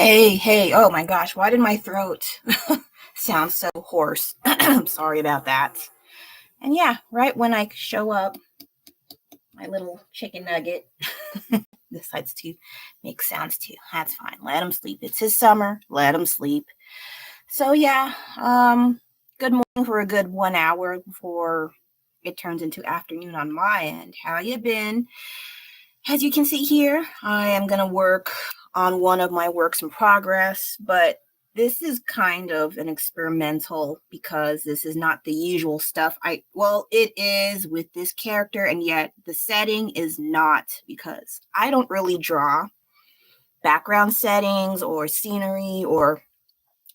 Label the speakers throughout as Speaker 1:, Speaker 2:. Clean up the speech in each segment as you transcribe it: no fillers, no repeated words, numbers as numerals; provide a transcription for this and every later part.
Speaker 1: Hey, oh my gosh, why did my throat sound so hoarse? I'm sorry about that. And yeah, right when I show up, my little chicken nugget decides to make sounds too. That's fine. Let him sleep. It's his summer. Let him sleep. So yeah, good morning for a good 1 hour before it turns into afternoon on my end. How you been? As you can see here, I am going to work on one of my works in progress, but this is kind of an experimental because this is not the usual stuff. Well, it is with this character, and yet the setting is not, because I don't really draw background settings or scenery, or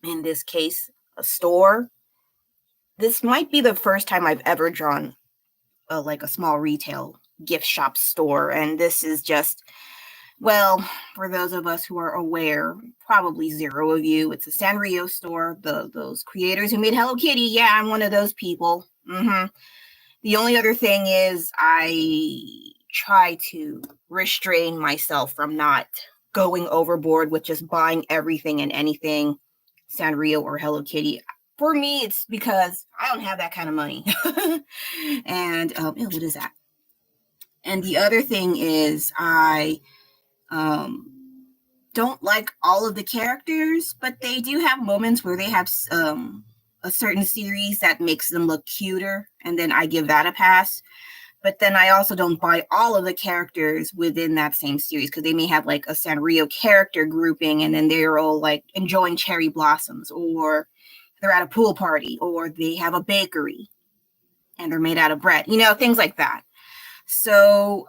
Speaker 1: in this case, a store. This might be the first time I've ever drawn like a small retail gift shop store, and this is just, well, for those of us who are aware, probably zero of you, it's a Sanrio Store, those creators who made Hello Kitty. Yeah, I'm one of those people. The only other thing is I try to restrain myself from not going overboard with just buying everything and anything Sanrio or Hello Kitty. For me, it's because I don't have that kind of money. And what is that? And the other thing is I don't like all of the characters, but they do have moments where they have a certain series that makes them look cuter, and then I give that a pass. But then I also don't buy all of the characters within that same series, because they may have like a Sanrio character grouping, and then they're all like enjoying cherry blossoms, or they're at a pool party, or they have a bakery and they're made out of bread, things like that. So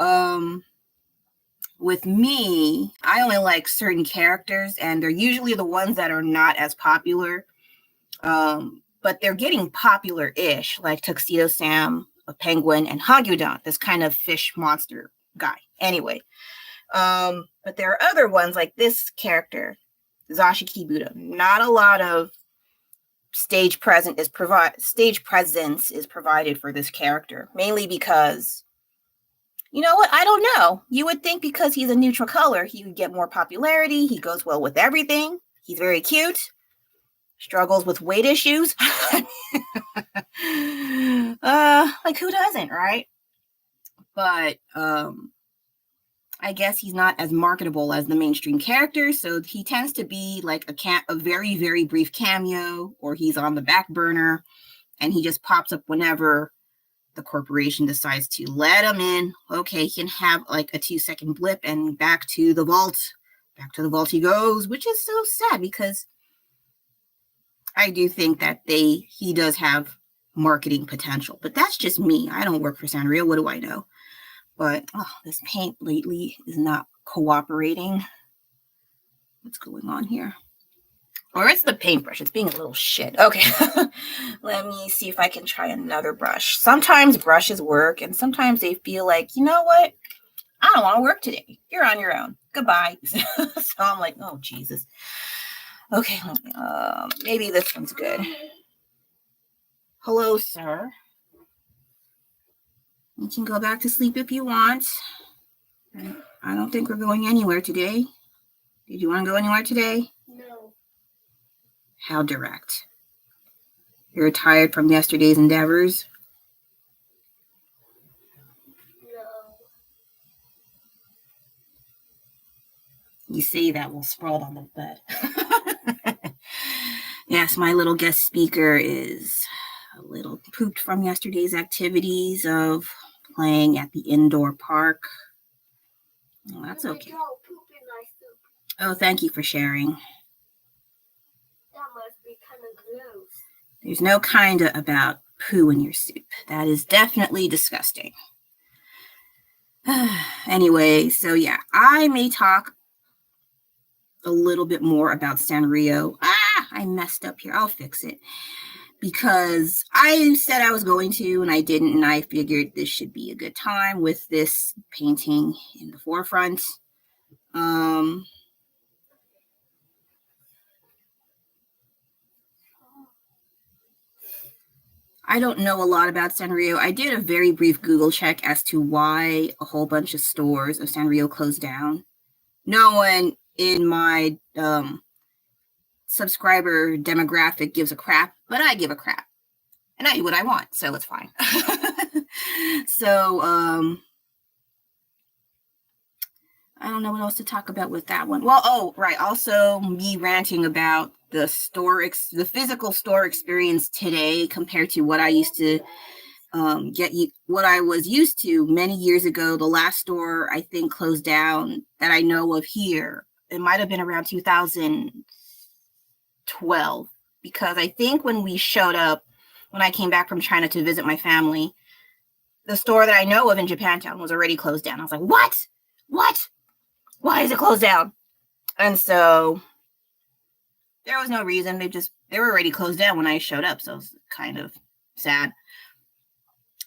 Speaker 1: with me, I only like certain characters, and they're usually the ones that are not as popular, but they're getting popular-ish, like Tuxedo Sam, a penguin, and Hagyudon, this kind of fish monster guy. Anyway, but there are other ones like this character, Zashiki Buddha. Not a lot of stage presence is provided for this character, mainly because, you know what? I don't know. You would think because he's a neutral color, he would get more popularity. He goes well with everything. He's very cute. Struggles with weight issues. Like who doesn't, right? But I guess he's not as marketable as the mainstream character, so he tends to be like a very, very brief cameo, or he's on the back burner, and he just pops up whenever the corporation decides to let him in. Okay, he can have like a 2-second blip, and back to the vault he goes, which is so sad, because I do think that he does have marketing potential, but that's just me. I don't work for Sanrio. What do I know? But this paint lately is not cooperating. What's going on here? Or it's the paintbrush. It's being a little shit. Okay. Let me see if I can try another brush. Sometimes brushes work, and sometimes they feel like, you know what? I don't want to work today. You're on your own. Goodbye. So I'm like, oh, Jesus. Okay. Maybe this one's good. Hello, sir. You can go back to sleep if you want. I don't think we're going anywhere today. Did you want to go anywhere today?
Speaker 2: No.
Speaker 1: How direct. You're tired from yesterday's endeavors?
Speaker 2: No.
Speaker 1: You say that while sprawled on the bed. Yes, my little guest speaker is a little pooped from yesterday's activities of playing at the indoor park. Oh, that's okay. Oh, thank you for sharing.
Speaker 2: That must be kind of gross.
Speaker 1: There's no kinda about poo in your soup. That is definitely disgusting. Anyway, so yeah, I may talk a little bit more about Sanrio. I messed up here. I'll fix it. Because I said I was going to, and I didn't, and I figured this should be a good time with this painting in the forefront. I don't know a lot about Sanrio. I did a very brief Google check as to why a whole bunch of stores of Sanrio closed down. No one in my subscriber demographic gives a crap, but I give a crap. And I do what I want, so it's fine. So, I don't know what else to talk about with that one. Well, oh, right. Also, me ranting about the the physical store experience today compared to what I used to what I was used to many years ago. The last store I think closed down that I know of here. It might have been around 2012, because I think when we showed up, when I came back from China to visit my family, the store that I know of in Japantown was already closed down. I was like, what? What? Why is it closed down? And so there was no reason. They were already closed down when I showed up. So it was kind of sad.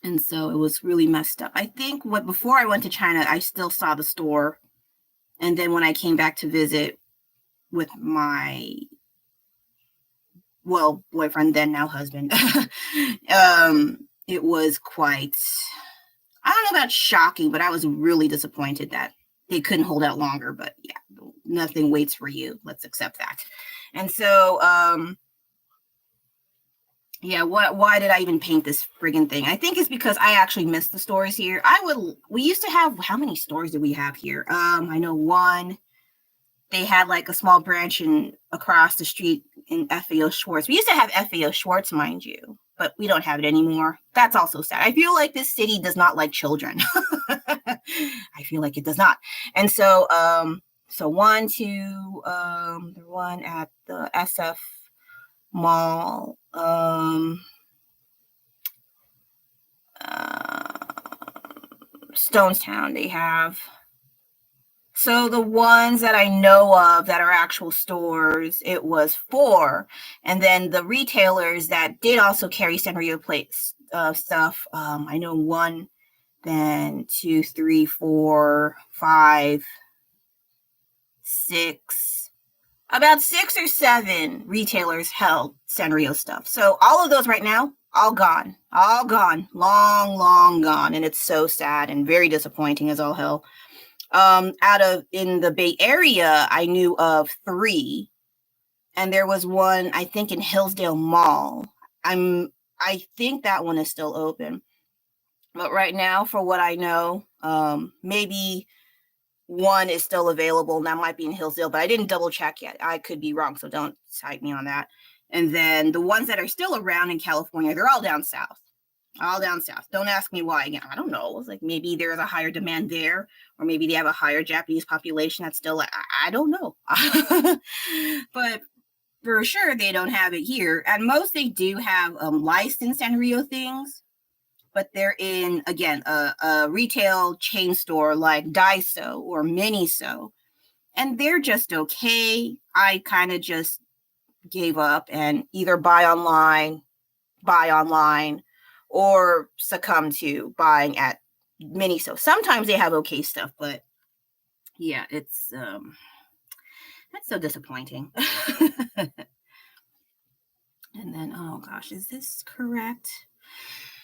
Speaker 1: And so it was really messed up. I think before I went to China, I still saw the store. And then when I came back to visit with my, boyfriend, then now husband, it was quite, I don't know about shocking, but I was really disappointed that they couldn't hold out longer. But yeah, nothing waits for you. Let's accept that. And so, yeah, why did I even paint this friggin' thing? I think it's because I actually miss the stores here. We used to have, how many stores do we have here? I know one. They had like a small branch across the street in FAO Schwartz. We used to have FAO Schwartz, mind you, but we don't have it anymore. That's also sad. I feel like this city does not like children. I feel like it does not. And so, the one at the SF Mall, Stonestown, they have. So the ones that I know of that are actual stores, it was 4. And then the retailers that did also carry Sanrio plates stuff, I know 1, then 2, 3, 4, 5, 6. About 6 or 7 retailers held Sanrio stuff. So all of those right now, all gone, long, long gone. And it's so sad and very disappointing as all hell. In the Bay Area, I knew of 3, and there was one, I think, in Hillsdale Mall. I think that one is still open, but right now, for what I know, maybe one is still available, and that might be in Hillsdale, but I didn't double check yet. I could be wrong, so don't cite me on that. And then the ones that are still around in California, they're all down south. All down south. Don't ask me why. Again, I don't know. It's like maybe there's a higher demand there, or maybe they have a higher Japanese population that's still, I don't know. But for sure, they don't have it here. At most, they do have licensed Sanrio things, but they're in, again, a retail chain store like Daiso or Miniso, and they're just okay. I kind of just gave up and either buy online, or succumb to buying at Miniso. Sometimes they have okay stuff, but yeah, it's that's so disappointing. And then, oh gosh, is this correct?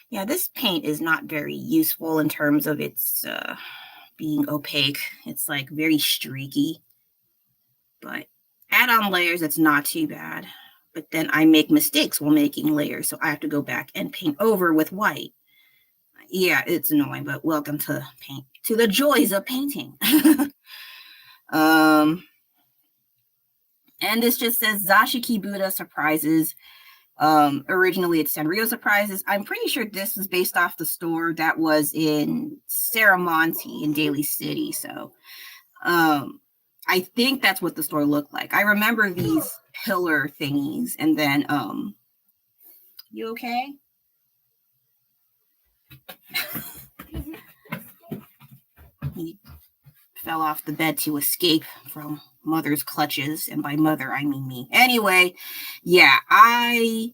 Speaker 1: Yeah, this paint is not very useful in terms of its being opaque. It's like very streaky, but add on layers, it's not too bad. But then I make mistakes while making layers, so I have to go back and paint over with white. Yeah, it's annoying, but welcome to the joys of painting. And this just says Zashiki Buddha Surprises. Originally it's Sanrio Surprises. I'm pretty sure this is based off the store that was in Saramonte in Daly City. So I think that's what the store looked like. I remember these pillar thingies, and then you okay? He fell off the bed to escape from mother's clutches, and by mother I mean me. Anyway, yeah, I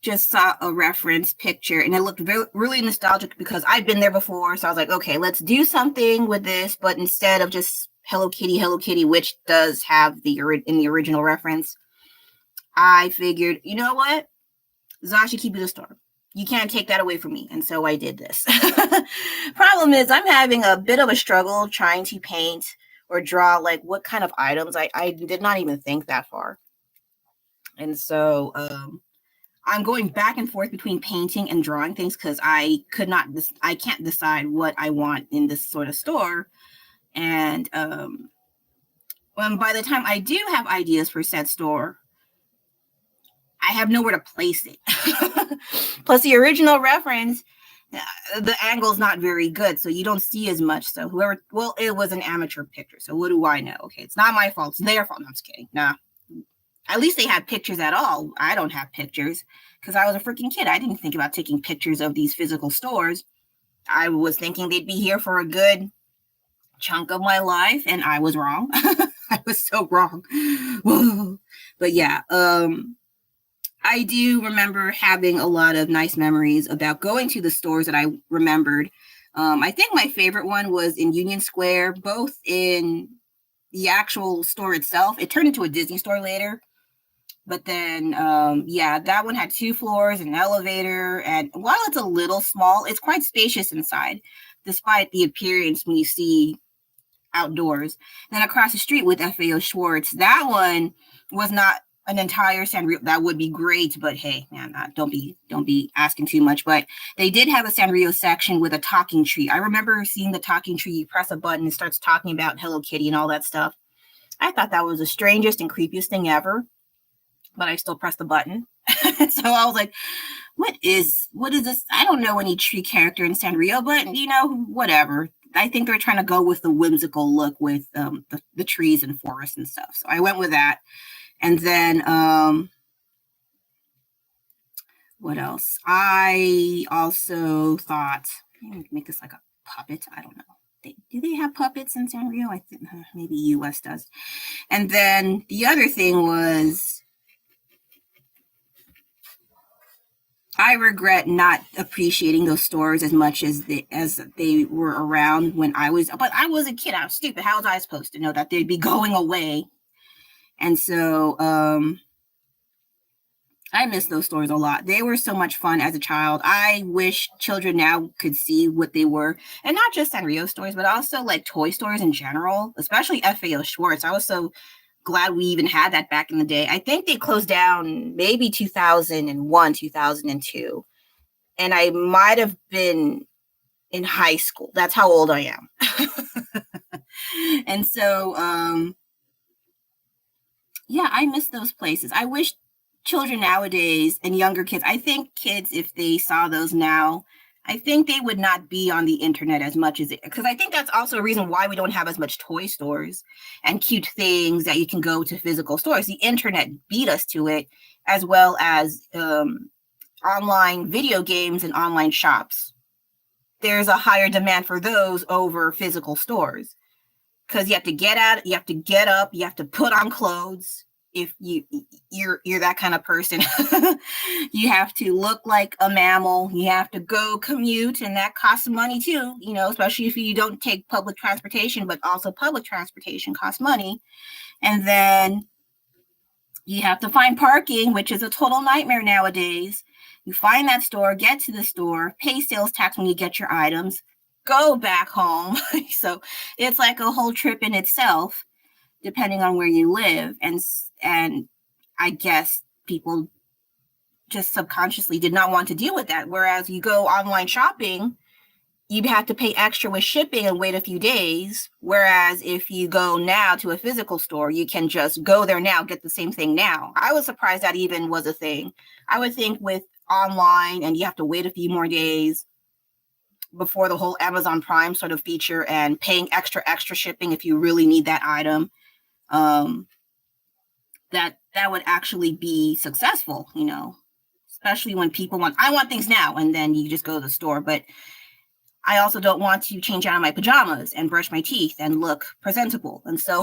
Speaker 1: just saw a reference picture and it looked really nostalgic because I've been there before. So I was like, okay, let's do something with this, but instead of just Hello Kitty, which does have in the original reference, I figured, you know what? Zashiki Buddha Store. You can't take that away from me. And so I did this. Problem is, I'm having a bit of a struggle trying to paint or draw like what kind of items. I did not even think that far. And so I'm going back and forth between painting and drawing things because I can't decide what I want in this sort of store. And when by the time I do have ideas for said store, I have nowhere to place it. Plus, the original reference, the angle is not very good, so you don't see as much. So it was an amateur picture. So what do I know? Okay, it's not my fault. It's their fault. No, I'm just kidding. Nah. At least they had pictures at all. I don't have pictures because I was a freaking kid. I didn't think about taking pictures of these physical stores. I was thinking they'd be here for a good chunk of my life, and I was wrong. I was so wrong. But yeah, I do remember having a lot of nice memories about going to the stores that I remembered. I think my favorite one was in Union Square, both in the actual store itself. It turned into a Disney store later. But then, that one had 2 floors, an elevator, and while it's a little small, it's quite spacious inside, despite the appearance when you see outdoors. Then across the street with FAO Schwartz, that one was not an entire Sanrio. That would be great, but hey, man, don't be asking too much. But they did have a Sanrio section with a talking tree. I remember seeing the talking tree. You press a button, it starts talking about Hello Kitty and all that stuff. I thought that was the strangest and creepiest thing ever. But I still pressed the button. So I was like, what is this? I don't know any tree character in Sanrio, but whatever. I think they're trying to go with the whimsical look with the trees and forests and stuff. So I went with that. And then what else? I also thought, make this like a puppet. I don't know. Do they have puppets in Sanrio? I think maybe US does. And then the other thing was, I regret not appreciating those stores as much as they were around when I was a kid. I was stupid. How was I supposed to know that they'd be going away? And so I miss those stores a lot. They were so much fun as a child. I wish children now could see what they were, and not just Sanrio stores, but also like toy stores in general, especially FAO Schwartz. I was so glad we even had that back in the day. I think they closed down maybe 2001, 2002. And I might have been in high school. That's how old I am. And so, I miss those places. I wish children nowadays and younger kids, I think kids, if they saw those now, I think they would not be on the internet as much as because I think that's also a reason why we don't have as much toy stores and cute things that you can go to physical stores. The internet beat us to it, as well as online video games and online shops. There's a higher demand for those over physical stores because you have to get out, you have to get up, you have to put on clothes. If you're that kind of person, you have to look like a mammal. You have to go commute, and that costs money too. Especially if you don't take public transportation, but also public transportation costs money. And then you have to find parking, which is a total nightmare nowadays. You find that store, get to the store, pay sales tax when you get your items, go back home. So it's like a whole trip in itself, depending on where you live. And I guess people just subconsciously did not want to deal with that. Whereas you go online shopping, you have to pay extra with shipping and wait a few days. Whereas if you go now to a physical store, you can just go there now, get the same thing now. I was surprised that even was a thing. I would think with online and you have to wait a few more days before the whole Amazon Prime sort of feature and paying extra shipping if you really need that item, that would actually be successful, especially when people I want things now, and then you just go to the store. But I also don't want to change out of my pajamas and brush my teeth and look presentable. And so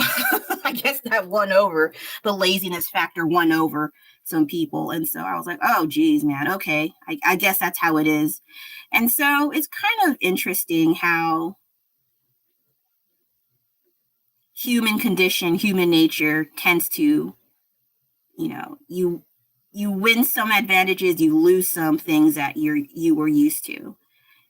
Speaker 1: I guess that won over, the laziness factor won over some people. And so I was like, oh, geez, man. Okay. I guess that's how it is. And so it's kind of interesting how human condition, human nature tends to, you win some advantages, you lose some things that you were used to.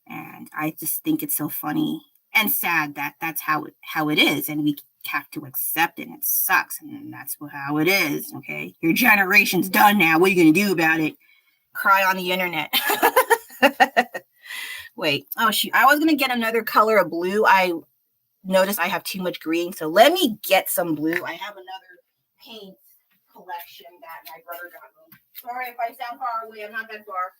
Speaker 1: And I just think it's so funny and sad that that's how it is. And we have to accept it. It sucks, and that's how it is, okay? Your generation's done now. What are you going to do about it? Cry on the internet. Wait. Oh, shoot. I was going to get another color of blue. I noticed I have too much green, so let me get some blue. I have another paint collection that my brother got me. Sorry if I sound far away. I'm not that far.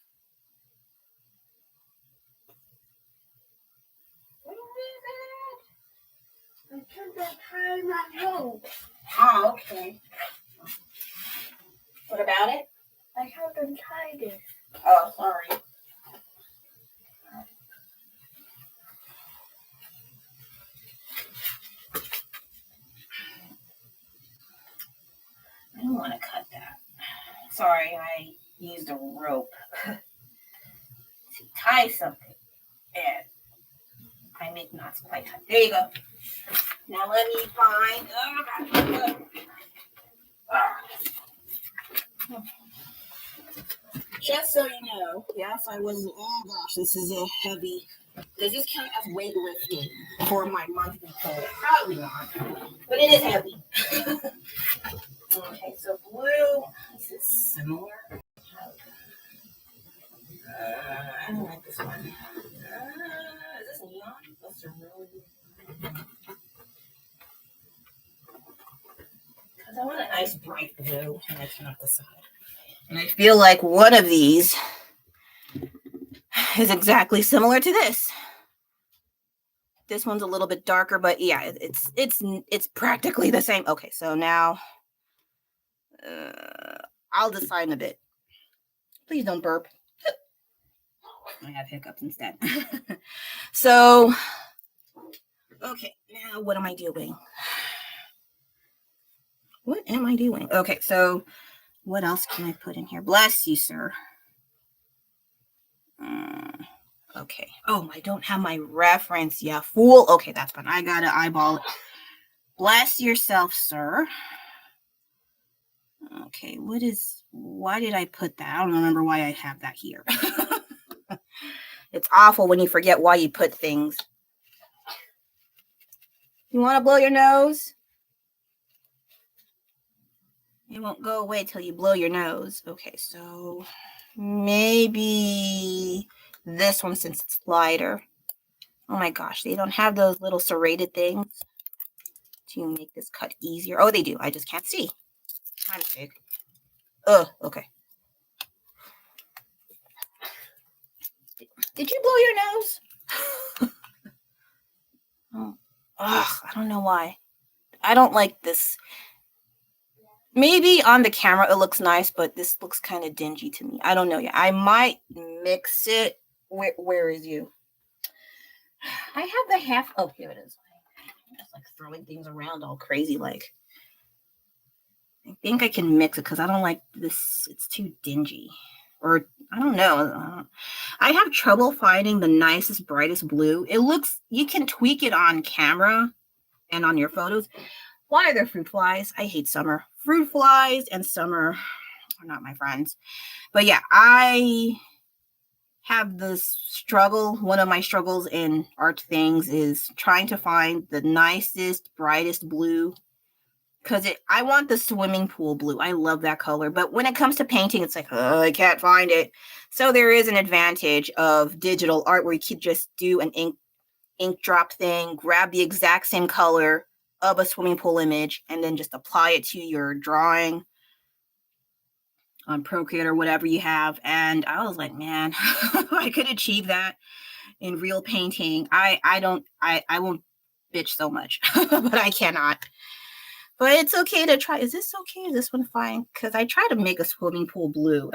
Speaker 1: What is it?
Speaker 2: I can't tie my home.
Speaker 1: Oh, okay. What about it?
Speaker 2: I haven't tied it.
Speaker 1: Oh, sorry. I don't want to cut that. Sorry, I used a rope to tie something. And I make knots quite tight. There you go. Now let me find. Just so you know, yes, I was. Oh gosh, this is a heavy. Does this count as weightlifting for my monthly goal? Probably not, but it is heavy. Okay, so blue. Is this similar? I don't like this one. Is this neon? That's a really. Because I want a nice bright blue, and I cannot decide. And I feel like one of these is exactly similar to this. This one's a little bit darker, but yeah, it's practically the same. Okay, so now I'll decide in a bit. Please don't burp. I have hiccups instead. So, okay, now what am I doing? What am I doing? Okay, so what else can I put in here? Bless you, sir. Okay. Oh, I don't have my reference. Yeah, fool. Okay, that's fine. I gotta eyeball it. Bless yourself, sir. Okay, why did I put that? I don't remember why I have that here. It's awful when you forget why you put things. You want to blow your nose? It won't go away till you blow your nose. Okay, so maybe this one since it's lighter. Oh my gosh, they don't have those little serrated things to make this cut easier. Oh, they do. I just can't see. My mistake. Okay. Did you blow your nose? Oh, I don't know why. I don't like this. Maybe on the camera it looks nice, but this looks kind of dingy to me. I don't know yet. I might mix it. Where is you? I have the half. Oh, here it is. I'm just like throwing things around all crazy. Like, I think I can mix it because I don't like this. It's too dingy. Or I don't know. I have trouble finding the nicest, brightest blue. It looks, you can tweak it on camera and on your photos. Why are there fruit flies? I hate summer. Fruit flies and summer are not my friends. But yeah, I have this struggle. One of my struggles in art things is trying to find the nicest, brightest blue. Because I want the swimming pool blue. I love that color. But when it comes to painting, it's like, I can't find it. So there is an advantage of digital art where you could just do an ink drop thing, grab the exact same color of a swimming pool image, and then just apply it to your drawing on Procreate or whatever you have. And I was like, man, I could achieve that in real painting. I won't bitch so much, but I cannot. But it's okay to try. Is this okay? Is this one fine? Because I try to make a swimming pool blue.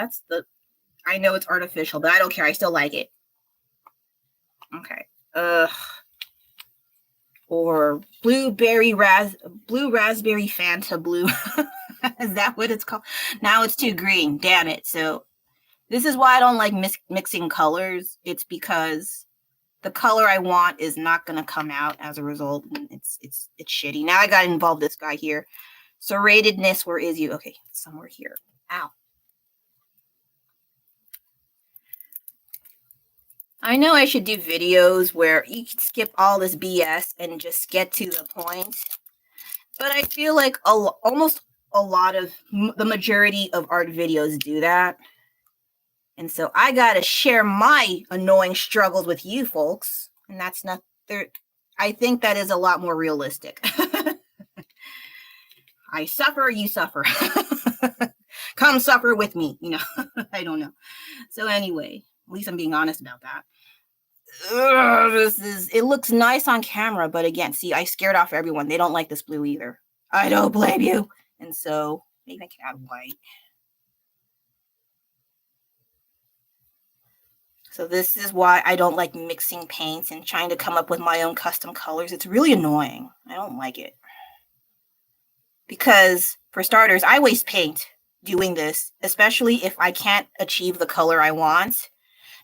Speaker 1: I know it's artificial, but I don't care. I still like it. Okay. Or blue raspberry Fanta blue. Is that what it's called? Now it's too green. Damn it. So this is why I don't like mixing colors. It's because the color I want is not going to come out as a result. And it's shitty. Now I got to involve this guy here. Serratedness, where is you? Okay, somewhere here. Ow. I know I should do videos where you can skip all this BS and just get to the point. But I feel like almost a lot of the majority of art videos do that. And so I got to share my annoying struggles with you folks. And that's not there. I think that is a lot more realistic. I suffer, you suffer. Come suffer with me, you know. I don't know. So anyway, at least I'm being honest about that. It looks nice on camera, but again, see, I scared off everyone. They don't like this blue either. I don't blame you. And so maybe I can add white. So this is why I don't like mixing paints and trying to come up with my own custom colors. It's really annoying. I don't like it. Because for starters, I waste paint doing this, especially if I can't achieve the color I want.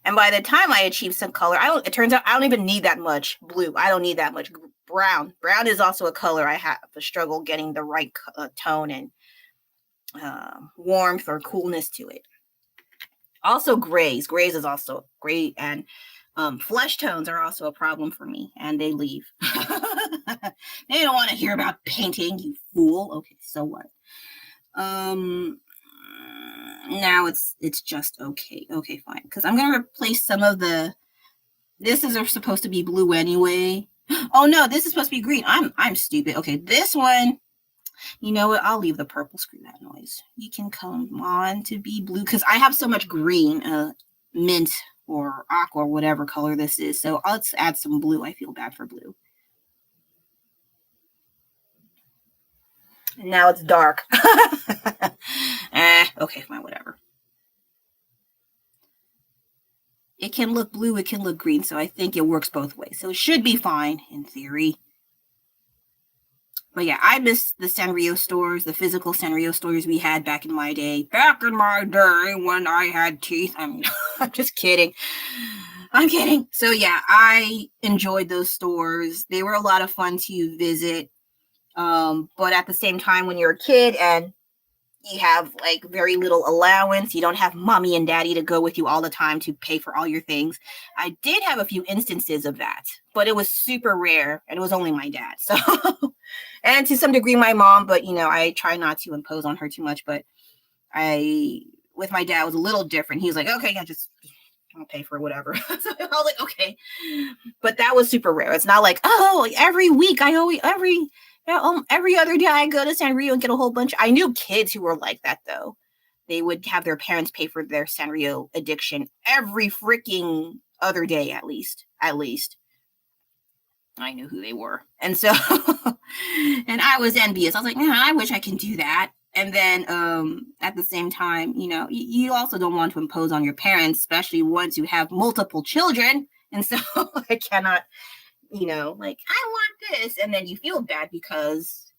Speaker 1: And by the time I achieve some color, it turns out I don't even need that much blue. I don't need that much brown. Brown is also a color I have a struggle getting the right tone and warmth or coolness to it. Also grays. Grays is also great. And flesh tones are also a problem for me. And they leave. They don't want to hear about painting, you fool. Okay, so what? Now it's just okay. Okay, fine. Because I'm going to replace some of this is supposed to be blue anyway. Oh no, this is supposed to be green. I'm stupid. Okay, this one, you know what? I'll leave the purple. Screw that noise. You can come on to be blue because I have so much green, mint or aqua or whatever color this is. So let's add some blue. I feel bad for blue. And now it's dark. Okay, fine, whatever. It can look blue, it can look green, so I think it works both ways. So it should be fine, in theory. But yeah, I miss the Sanrio stores, the physical Sanrio stores we had back in my day. Back in my day when I had teeth. I'm just kidding. I'm kidding. So yeah, I enjoyed those stores. They were a lot of fun to visit. But at the same time, when you're a kid and you have like very little allowance, you don't have mommy and daddy to go with you all the time to pay for all your things. I did have a few instances of that, but it was super rare and it was only my dad. So, and to some degree my mom, but you know, I try not to impose on her too much, but with my dad, it was a little different. He was like, okay, yeah, just I'll pay for whatever. So I was like, okay, but that was super rare. It's not like, oh, every week every other day I go to Sanrio and get a whole bunch. I knew kids who were like that, though. They would have their parents pay for their Sanrio addiction every freaking other day, at least. I knew who they were. And so, and I was envious. I was like, I wish I can do that. And then at the same time, you know, you also don't want to impose on your parents, especially once you have multiple children. And so I cannot, you know, like, I want this. And then you feel bad because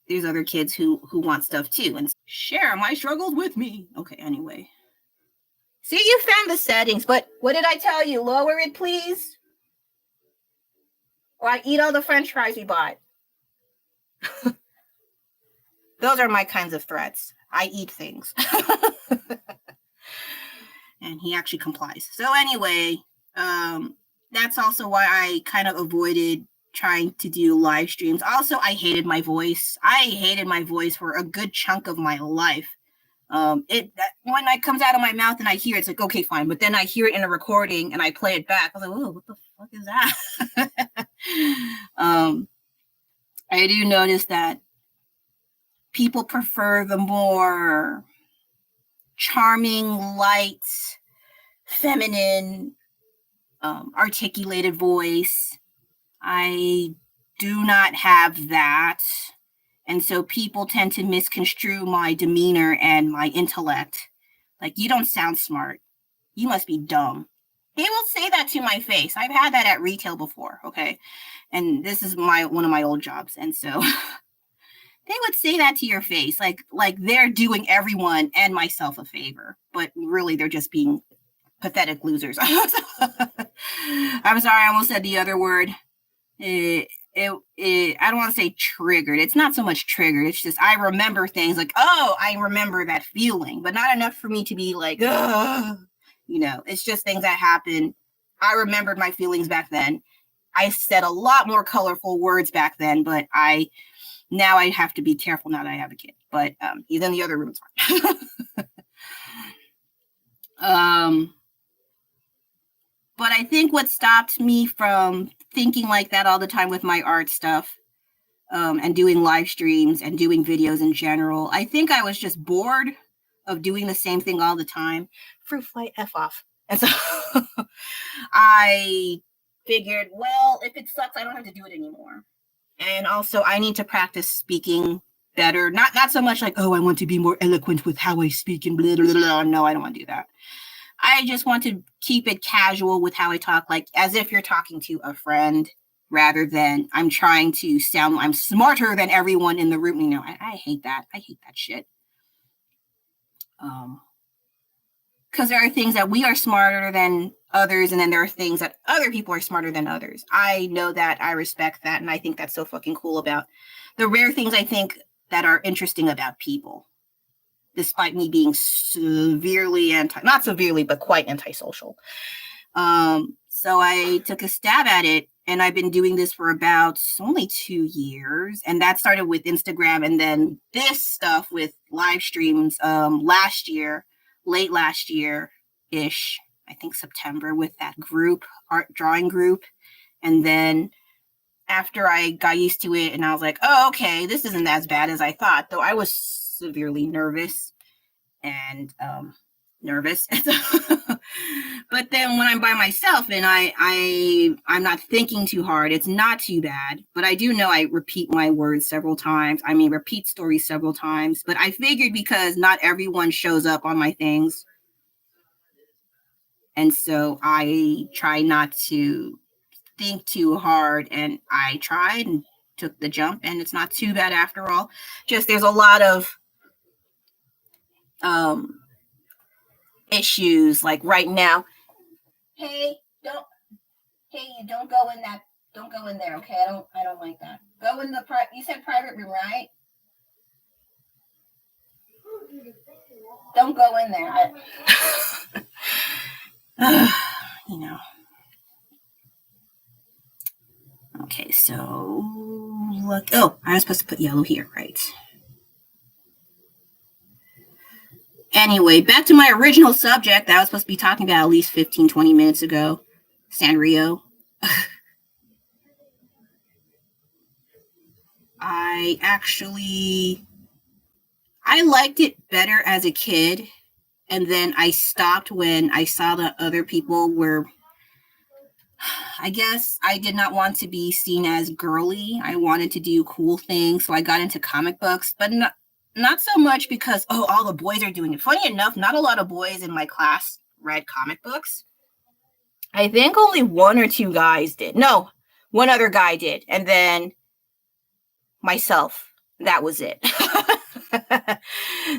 Speaker 1: there's other kids who want stuff too. And share my struggles with me. Okay, anyway. See, you found the settings, but what did I tell you? Lower it, please. Or I eat all the French fries we bought. Those are my kinds of threats. I eat things. And he actually complies. So anyway, that's also why I kind of avoided trying to do live streams. Also, I hated my voice. I hated my voice for a good chunk of my life. When it comes out of my mouth and I hear it, it's like, okay, fine. But then I hear it in a recording and I play it back. I was like, oh, what the fuck is that? I do notice that people prefer the more charming, light, feminine, articulated voice. I do not have that. And so people tend to misconstrue my demeanor and my intellect. Like, you don't sound smart. You must be dumb. They will say that to my face. I've had that at retail before, okay? And this is one of my old jobs. And so they would say that to your face, like they're doing everyone and myself a favor. But really, they're just being pathetic losers. I'm sorry, I almost said the other word. I don't want to say triggered. It's not so much triggered. It's just I remember things like, oh, I remember that feeling, but not enough for me to be like, ugh. You know, it's just things that happen. I remembered my feelings back then. I said a lot more colorful words back then, but now I have to be careful now that I have a kid. But he's in the other room. But I think what stopped me from thinking like that all the time with my art stuff, and doing live streams and doing videos in general, I think I was just bored of doing the same thing all the time. Fruit fly F off. And so I figured, well, if it sucks, I don't have to do it anymore. And also I need to practice speaking better. Not so much like, oh, I want to be more eloquent with how I speak and blah, blah, blah. No, I don't want to do that. I just want to keep it casual with how I talk, like as if you're talking to a friend, rather than I'm trying to sound I'm smarter than everyone in the room. You know, I hate that. I hate that shit. Because there are things that we are smarter than others, and then there are things that other people are smarter than others. I know that, I respect that, and I think that's so fucking cool about the rare things I think that are interesting about people, despite me being severely not severely, but quite antisocial. So I took a stab at it, and I've been doing this for about only 2 years. And that started with Instagram, and then this stuff with live streams last year, late last year-ish, I think September, with that group, art drawing group. And then after I got used to it and I was like, oh, okay, this isn't as bad as I thought, though I was severely nervous and nervous. But then when I'm by myself and I'm not thinking too hard, it's not too bad. But I do know I repeat my words several times. I mean, repeat stories several times. But I figured because not everyone shows up on my things, and so I try not to think too hard, and I tried and took the jump, and it's not too bad after all. Just there's a lot of issues, like right now. Hey, don't go in that. Don't go in there, okay? I don't like that. Go in the you said private room, right? Don't go in there. You know. Okay, so look. Oh, I was supposed to put yellow here, right? Anyway, back to my original subject that I was supposed to be talking about at least 15, 20 minutes ago. Sanrio. I liked it better as a kid, and then I stopped when I saw that other people were, I guess I did not want to be seen as girly. I wanted to do cool things, so I got into comic books, but not so much because, oh, all the boys are doing it. Funny enough, not a lot of boys in my class read comic books. I think only 1 or 2 guys did. No, 1 other guy did, and then myself. That was it.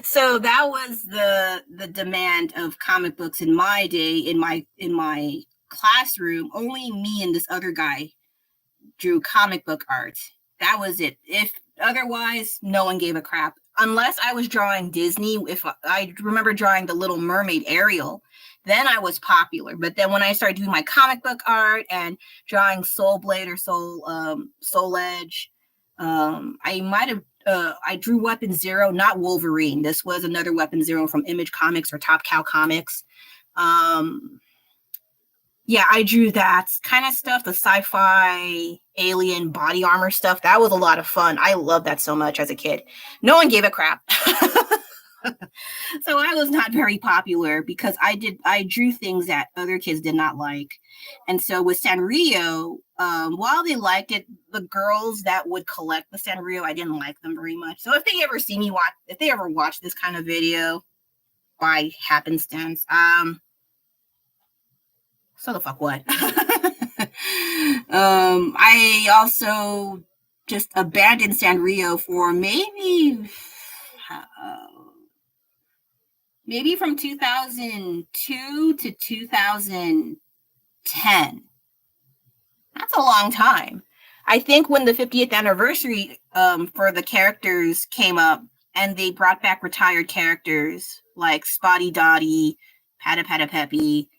Speaker 1: So that was the demand of comic books in my day, in my classroom. Only me and this other guy drew comic book art. That was it. If otherwise, no one gave a crap. Unless I was drawing Disney. If I remember drawing the Little Mermaid Ariel, then I was popular. But then when I started doing my comic book art and drawing Soul Blade or Soul Edge, I might have I drew Weapon Zero, not Wolverine. This was another Weapon Zero from Image Comics or Top Cow Comics. Yeah, I drew that kind of stuff, the sci-fi alien body armor stuff. That was a lot of fun. I loved that so much as a kid. No one gave a crap. So I was not very popular because I drew things that other kids did not like. And so with Sanrio, while they liked it, the girls that would collect the Sanrio, I didn't like them very much. So if they ever watch this kind of video by happenstance, so the fuck what? I also just abandoned Sanrio for maybe from 2002 to 2010. That's a long time. I think when the 50th anniversary for the characters came up and they brought back retired characters like Spotty Dotty, Pata Pata Peppy,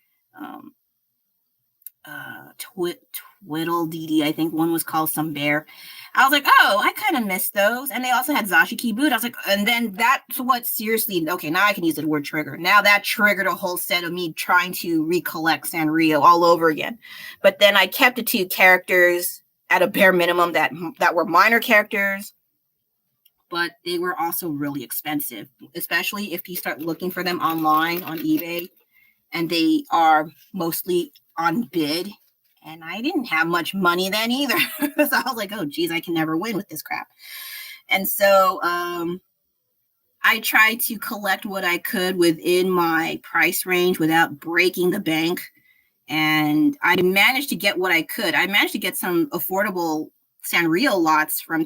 Speaker 1: Whittle DD. I think one was called Some Bear. I was like, oh, I kind of missed those. And they also had Zashiki Boot. I was like, and then that's what seriously, okay, now I can use the word trigger. Now that triggered a whole set of me trying to recollect Sanrio all over again. But then I kept it to characters at a bare minimum that were minor characters, but they were also really expensive, especially if you start looking for them online on eBay, and they are mostly on bid. And I didn't have much money then either. So I was like, oh, geez, I can never win with this crap. And so I tried to collect what I could within my price range without breaking the bank. And I managed to get what I could. I managed to get some affordable Sanrio lots for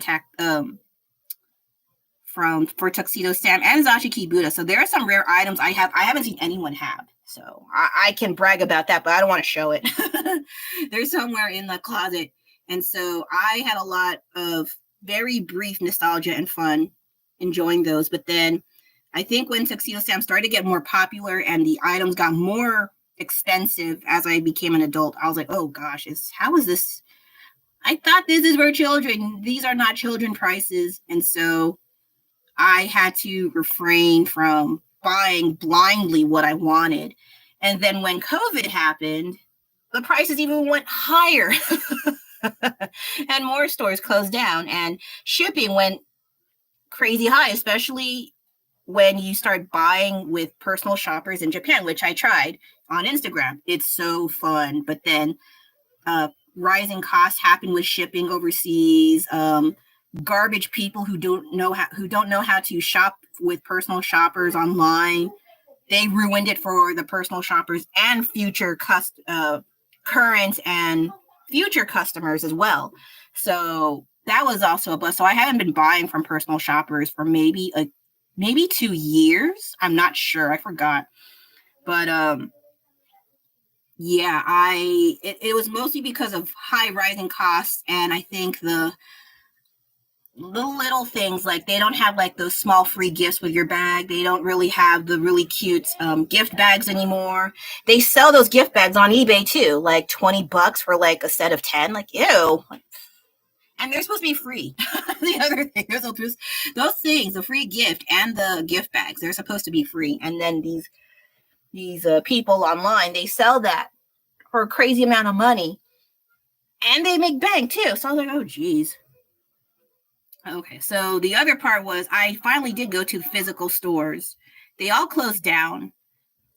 Speaker 1: Tuxedo Sam and Zashiki Buddha. So there are some rare items I haven't seen anyone have. So I can brag about that, but I don't want to show it. They're somewhere in the closet. And so I had a lot of very brief nostalgia and fun enjoying those. But then I think when Tuxedo Sam started to get more popular and the items got more expensive as I became an adult, I was like, oh gosh, how is this? I thought this is for children. These are not children prices. And so I had to refrain from buying blindly what I wanted. And then when COVID happened, the prices even went higher. And more stores closed down and shipping went crazy high, especially when you start buying with personal shoppers in Japan, which I tried on Instagram. It's so fun. But then rising costs happen with shipping overseas. Garbage people who don't know how to shop with personal shoppers online. They ruined it for the personal shoppers and current and future customers as well. So that was also a bust. So I haven't been buying from personal shoppers for maybe 2 years. I'm not sure. I forgot. But yeah, it was mostly because of high rising costs, and I think the little things, like they don't have like those small free gifts with your bag. They don't really have the really cute gift bags anymore. They sell those gift bags on eBay too, like $20 for like a set of 10. Like, ew. And they're supposed to be free. The other thing, those things, the free gift and the gift bags, they're supposed to be free. And then these people online, they sell that for a crazy amount of money, and they make bank too. So I was like, oh geez. Okay, so the other part was I finally did go to physical stores. They all closed down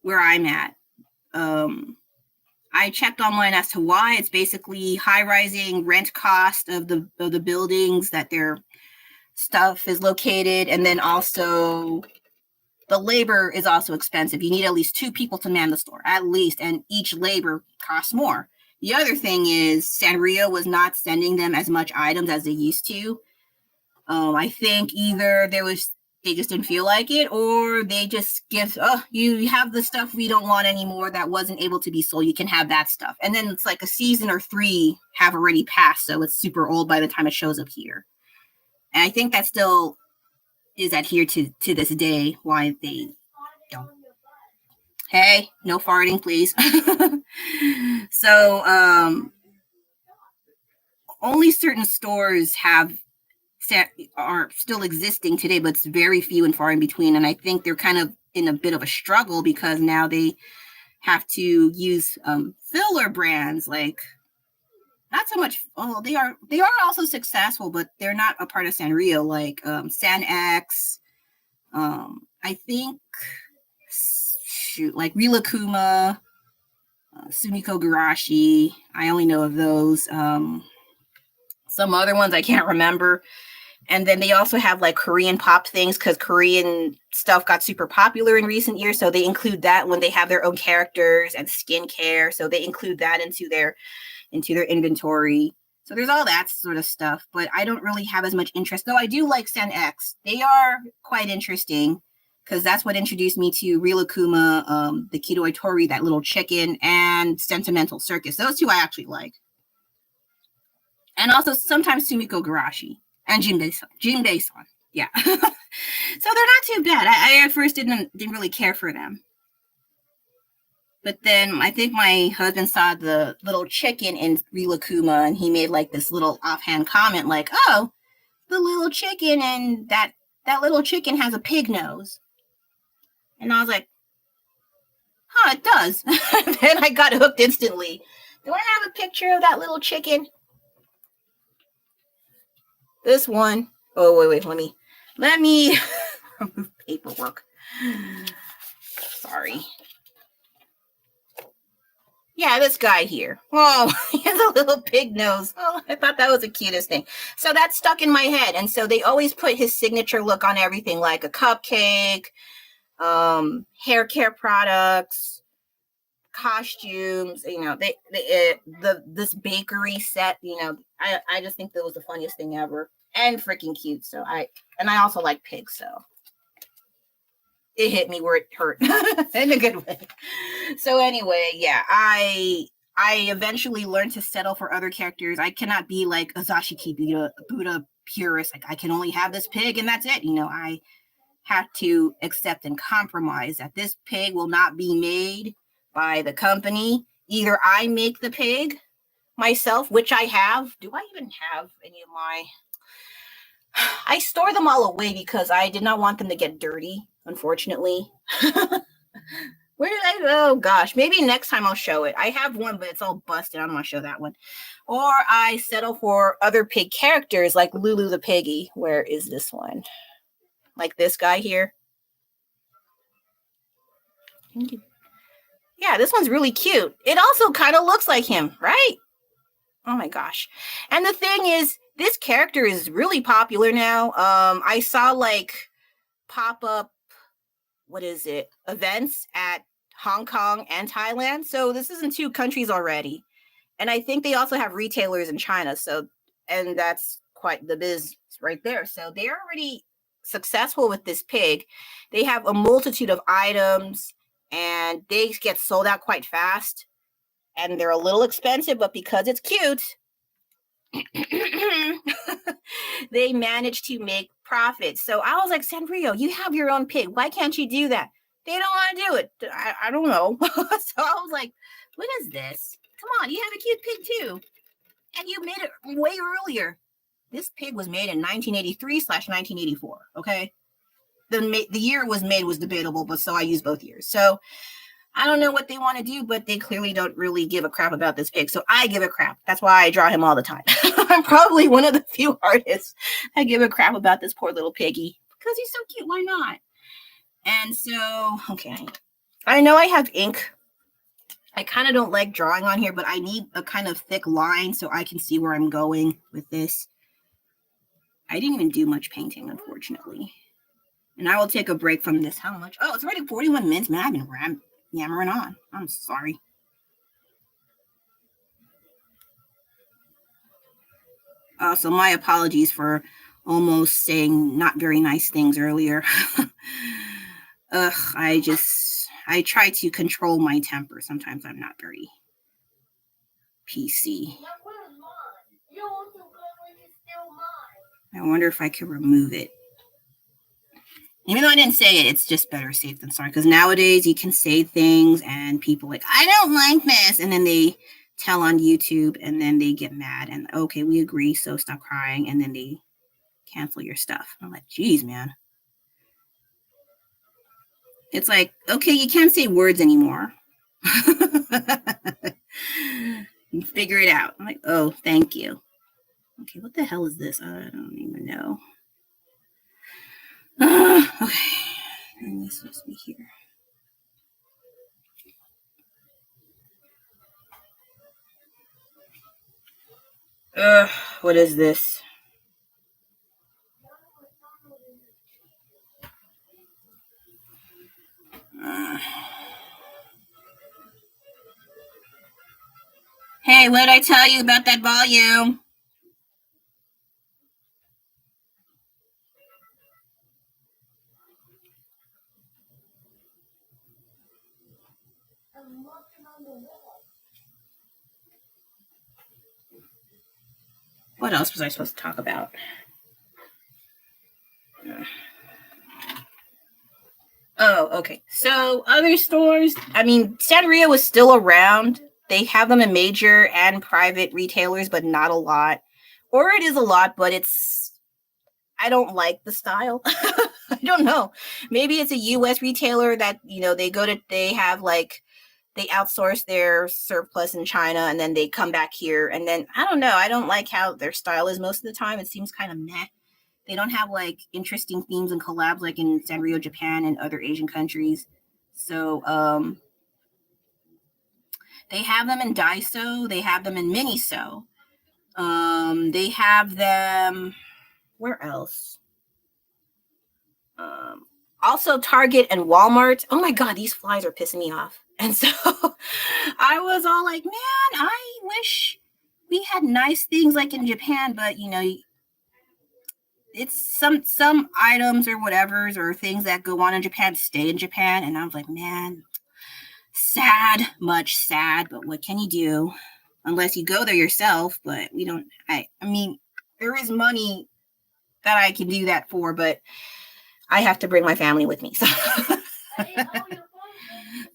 Speaker 1: where I'm at. I checked online as to why. It's basically high rising rent cost of the buildings that their stuff is located, and then also the labor is also expensive. You need at least 2 people to man the store, at least, and each labor costs more. The other thing is Sanrio was not sending them as much items as they used to. I think either they just didn't feel like it, or they just give, you have the stuff we don't want anymore that wasn't able to be sold. You can have that stuff. And then it's like a season or 3 have already passed, so it's super old by the time it shows up here. And I think that still is adhered to this day, why they don't. Hey, no farting, please. So, only certain stores are still existing today, but it's very few and far in between. And I think they're kind of in a bit of a struggle because now they have to use filler brands, like not so much. Oh, they are also successful, but they're not a part of Sanrio, like SanX. I think like Rilakuma, Sumiko Garashi. I only know of those. Some other ones I can't remember. And then they also have like Korean pop things, because Korean stuff got super popular in recent years. So they include that when they have their own characters and skincare. So they include that into their inventory. So there's all that sort of stuff. But I don't really have as much interest, though I do like SanX. They are quite interesting, because that's what introduced me to Rilakuma, the Kido Itori, that little chicken, and Sentimental Circus. Those 2 I actually like. And also sometimes Sumiko Garashi and Jinbei-san. Yeah. So they're not too bad. I at first didn't really care for them. But then I think my husband saw the little chicken in Rilakuma, and he made like this little offhand comment like, oh, the little chicken, and that little chicken has a pig nose. And I was like, huh, it does. Then I got hooked instantly. Do I have a picture of that little chicken? This one. Oh, wait, let me remove paperwork. Sorry. Yeah, this guy here. Oh, he has a little pig nose. Oh, I thought that was the cutest thing. So that's stuck in my head. And so they always put his signature look on everything, like a cupcake, hair care products, costumes. You know, this bakery set. You know, I just think that was the funniest thing ever, and freaking cute. So I also like pigs. So it hit me where it hurt in a good way. So anyway, yeah, I eventually learned to settle for other characters. I cannot be like a Zashiki Buddha purist. Like I can only have this pig and that's it. You know, I have to accept and compromise that this pig will not be made by the company. Either I make the pig myself, which I have. Do I even have any of my... I store them all away because I did not want them to get dirty, unfortunately. Where did I go? Oh, gosh. Maybe next time I'll show it. I have one, but it's all busted. I don't want to show that one. Or I settle for other pig characters like Lulu the Piggy. Where is this one? Like this guy here. Yeah, this one's really cute. It also kind of looks like him, right? Oh my gosh. And the thing is, this character is really popular now. I saw like pop-up, events at Hong Kong and Thailand. So this is in 2 countries already. And I think they also have retailers in China. So, and that's quite the biz right there. So they're already successful with this pig. They have a multitude of items and they get sold out quite fast. And they're a little expensive, but because it's cute, they managed to make profits. So I was like, Sanrio, you have your own pig. Why can't you do that? They don't want to do it. I don't know. So I was like, what is this? Come on, you have a cute pig too. And you made it way earlier. This pig was made in 1983/1984, okay? The year it was made was debatable, but so I used both years. So I don't know what they want to do, but they clearly don't really give a crap about this pig. So I give a crap. That's why I draw him all the time. I'm probably one of the few artists that give a crap about this poor little piggy because he's so cute. Why not? And so, okay. I know I have ink. I kind of don't like drawing on here, but I need a kind of thick line so I can see where I'm going with this. I didn't even do much painting, unfortunately. And I will take a break from this. How much? Oh, it's already 41 minutes. Man, I've been yammering on. I'm sorry. So my apologies for almost saying not very nice things earlier. I try to control my temper. Sometimes I'm not very PC. I wonder if I could remove it. Even though I didn't say it, it's just better safe than sorry. Because nowadays you can say things and people like, I don't like this. And then they tell on YouTube and then they get mad. And okay, we agree. So stop crying. And then they cancel your stuff. I'm like, geez, man. It's like, okay, you can't say words anymore. Figure it out. I'm like, oh, thank you. Okay, what the hell is this? I don't even know. Okay. And this must be here. What is this? Hey, what did I tell you about that volume? What else was I supposed to talk about? Oh, okay. So other stores, I mean, Sanrio is still around. They have them in major and private retailers, but not a lot. Or it is a lot, but I don't like the style. I don't know. Maybe it's a US retailer that, they have like they outsource their surplus in China and then they come back here and then I don't know. I don't like how their style is most of the time. It seems kind of meh. They don't have like interesting themes and collabs like in Sanrio Japan and other Asian countries. So they have them in Daiso, they have them in Miniso. They have them where else? Also Target and Walmart. Oh my god, these flies are pissing me off. And so I was all like, man, I wish we had nice things like in Japan, but it's some items or whatever's or things that go on in Japan stay in Japan. And I was like, man, much sad, but what can you do? Unless you go there yourself, but we don't I mean, there is money that I can do that for, but I have to bring my family with me. So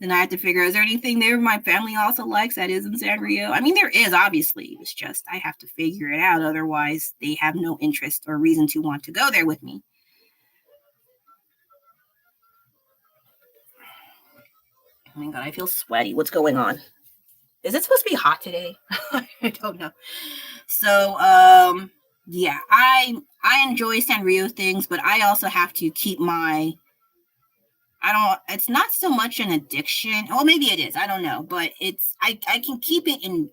Speaker 1: then I have to figure, is there anything there my family also likes that is in Sanrio? I mean, there is, obviously. It's just I have to figure it out. Otherwise, they have no interest or reason to want to go there with me. Oh my god, I feel sweaty. What's going on? Is it supposed to be hot today? I don't know. So, yeah, I enjoy Sanrio things, but I also have to keep it's not so much an addiction. Well, maybe it is. I don't know, but I can keep it in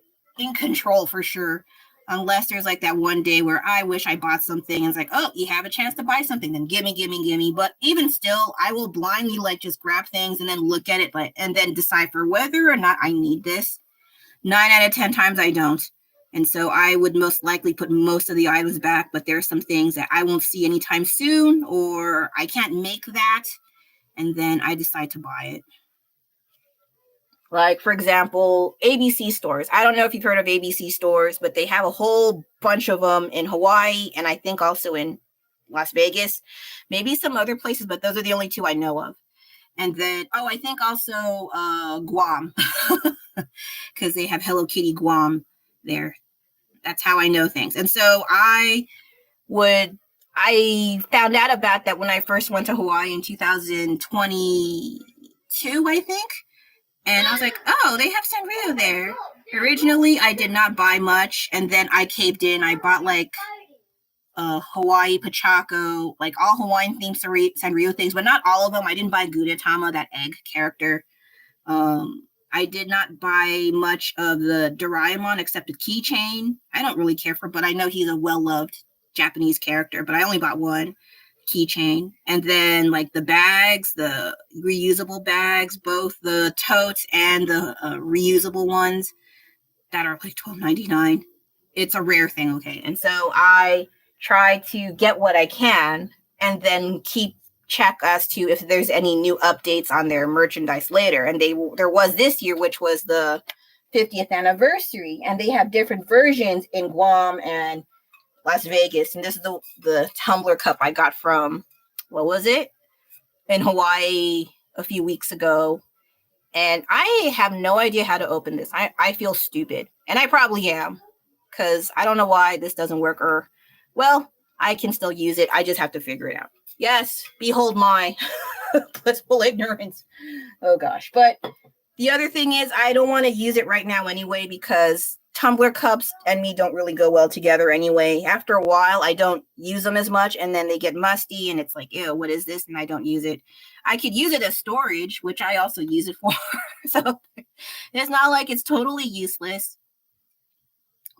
Speaker 1: control for sure. Unless there's like that one day where I wish I bought something and it's like, oh, you have a chance to buy something, then gimme. But even still, I will blindly like just grab things and then look at it, and then decipher whether or not I need this. 9 out of 10 times I don't. And so I would most likely put most of the items back, but there are some things that I won't see anytime soon, or I can't make that. And then I decide to buy it. Like, for example, ABC stores. I don't know if you've heard of ABC stores, but they have a whole bunch of them in Hawaii and I think also in Las Vegas. Maybe some other places, but those are the only two I know of. And then, I think also Guam, because they have Hello Kitty Guam there. That's how I know things. And so I found out about that when I first went to Hawaii in 2022, I think. And I was like, oh, they have Sanrio there. Originally, I did not buy much. And then I caved in. I bought like Hawaii Pachaco, like all Hawaiian themed Sanrio things, but not all of them. I didn't buy Gudetama, that egg character. I did not buy much of the Doraemon except a keychain. I don't really care for, but I know he's a well-loved Japanese character, but I only bought one keychain. And then like the bags, the reusable bags, both the totes and the reusable ones that are like $12.99. It's a rare thing, okay? And so I try to get what I can and then keep check as to if there's any new updates on their merchandise later. And there was this year, which was the 50th anniversary, and they have different versions in Guam and Las Vegas. And this is the tumbler cup I got from, what was it? In Hawaii a few weeks ago. And I have no idea how to open this. I feel stupid. And I probably am. Because I don't know why this doesn't work. Or, well, I can still use it. I just have to figure it out. Yes, behold my blissful ignorance. Oh gosh. But the other thing is I don't want to use it right now anyway because tumbler cups and me don't really go well together anyway. After a while, I don't use them as much and then they get musty and it's like, ew, what is this? And I don't use it. I could use it as storage, which I also use it for. So it's not like it's totally useless.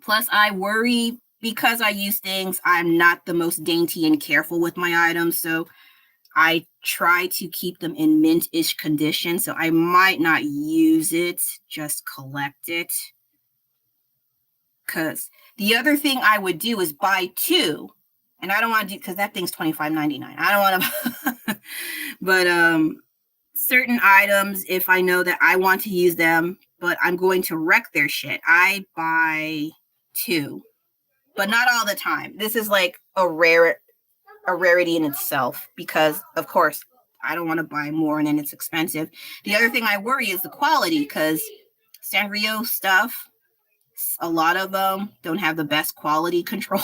Speaker 1: Plus, I worry because I use things, I'm not the most dainty and careful with my items. So I try to keep them in mint-ish condition. So I might not use it, just collect it. Because the other thing I would do is buy two. And I don't want to do, because that thing's $25.99. I don't want to, but certain items, if I know that I want to use them, but I'm going to wreck their shit, I buy two. But not all the time. This is like a rarity in itself because, of course, I don't want to buy more and then it's expensive. The other thing I worry is the quality, because Sanrio stuff, a lot of them don't have the best quality control.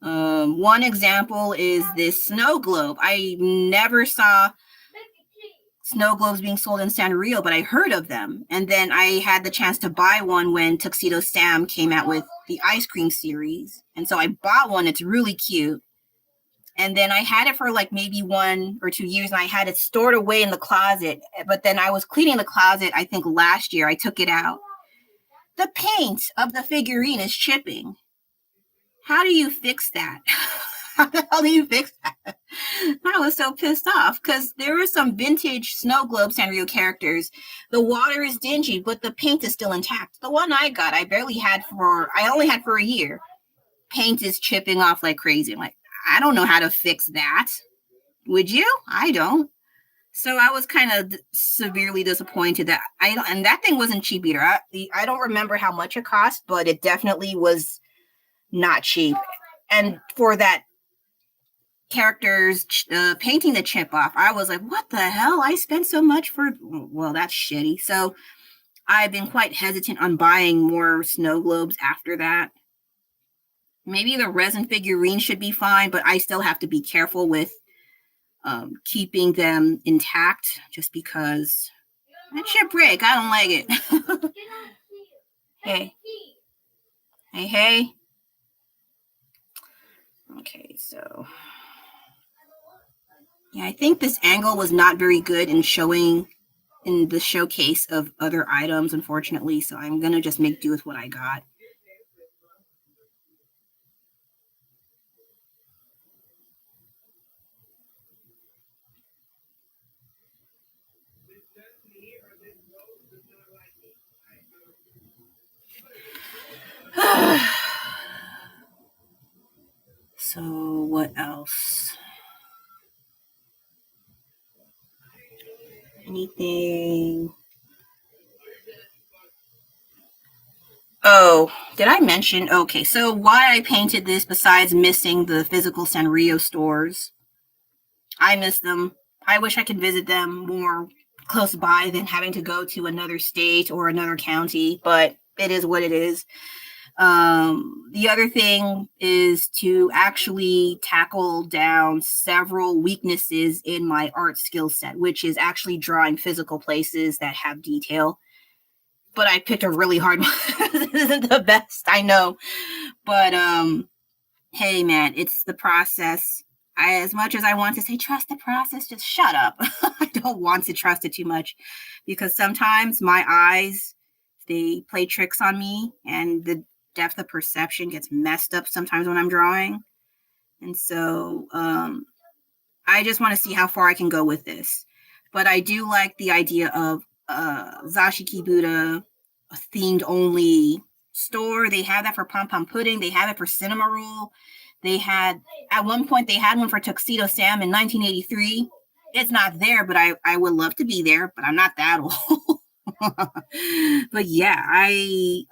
Speaker 1: One example is this snow globe. I never saw snow globes being sold in Sanrio, but I heard of them. And then I had the chance to buy one when Tuxedo Sam came out with the ice cream series. And so I bought one. It's really cute. And then I had it for like maybe 1 or 2 years, and I had it stored away in the closet. But then I was cleaning the closet, I think last year. I took it out. The paint of the figurine is chipping. How do you fix that? How the hell do you fix that? I was so pissed off because there were some vintage snow globe Sanrio characters. The water is dingy, but the paint is still intact. The one I got, I only had for a year. Paint is chipping off like crazy. I'm like, I don't know how to fix that. Would you? I don't. So I was kind of severely disappointed that and that thing wasn't cheap either. I don't remember how much it cost, but it definitely was not cheap. And for that character's painting the chip off, I was like, what the hell? I spent so much for, well, that's shitty. So I've been quite hesitant on buying more snow globes after that. Maybe the resin figurine should be fine, but I still have to be careful with keeping them intact, just because that shit break. I don't like it. Hey. Okay, so yeah, I think this angle was not very good in showing in the showcase of other items, unfortunately. So I'm gonna just make do with what I got. So what else? Anything? Oh, did I mention? Okay, so why I painted this, besides missing the physical Sanrio stores, I miss them. I wish I could visit them more close by than having to go to another state or another county, but it is what it is. The other thing is to actually tackle down several weaknesses in my art skill set, which is actually drawing physical places that have detail. But I picked a really hard one. This isn't the best, I know. But hey man, it's the process. As much as I want to say trust the process, just shut up. I don't want to trust it too much, because sometimes my eyes, they play tricks on me, and the depth of perception gets messed up sometimes when I'm drawing. And so I just want to see how far I can go with this. But I do like the idea of Zashiki Buddha, a themed only store. They have that for Pom Pom Pudding. They have it for Cinema Roll. They had, at one point, they had one for Tuxedo Sam in 1983. It's not there, but I would love to be there, but I'm not that old. But yeah, I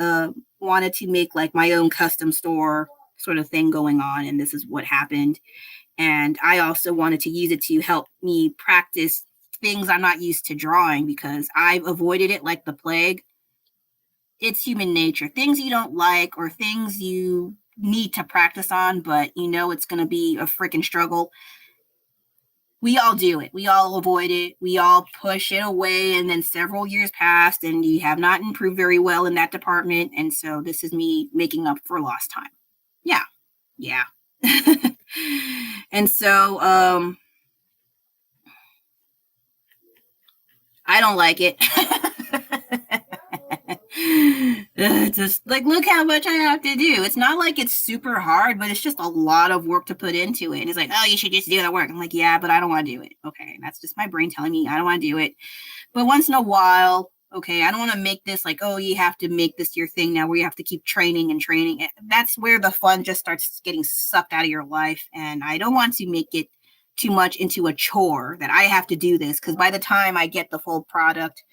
Speaker 1: wanted to make like my own custom store sort of thing going on, and this is what happened. And I also wanted to use it to help me practice things I'm not used to drawing, because I've avoided it like the plague. It's human nature. Things you don't like, or things you need to practice on, but you know it's going to be a freaking struggle. We all do it. We all avoid it. We all push it away, and then several years passed, and you have not improved very well in that department. And so this is me making up for lost time. Yeah. And so I don't like it. Just like, look how much I have to do. It's not like it's super hard, but it's just a lot of work to put into it. And it's like, oh, you should just do the work. I'm like, yeah, but I don't want to do it. Okay, that's just my brain telling me I don't want to do it. But once in a while, okay, I don't want to make this like, oh, you have to make this your thing now, where you have to keep training and training. That's where the fun just starts getting sucked out of your life. And I don't want to make it too much into a chore that I have to do this, because by the time I get the full product,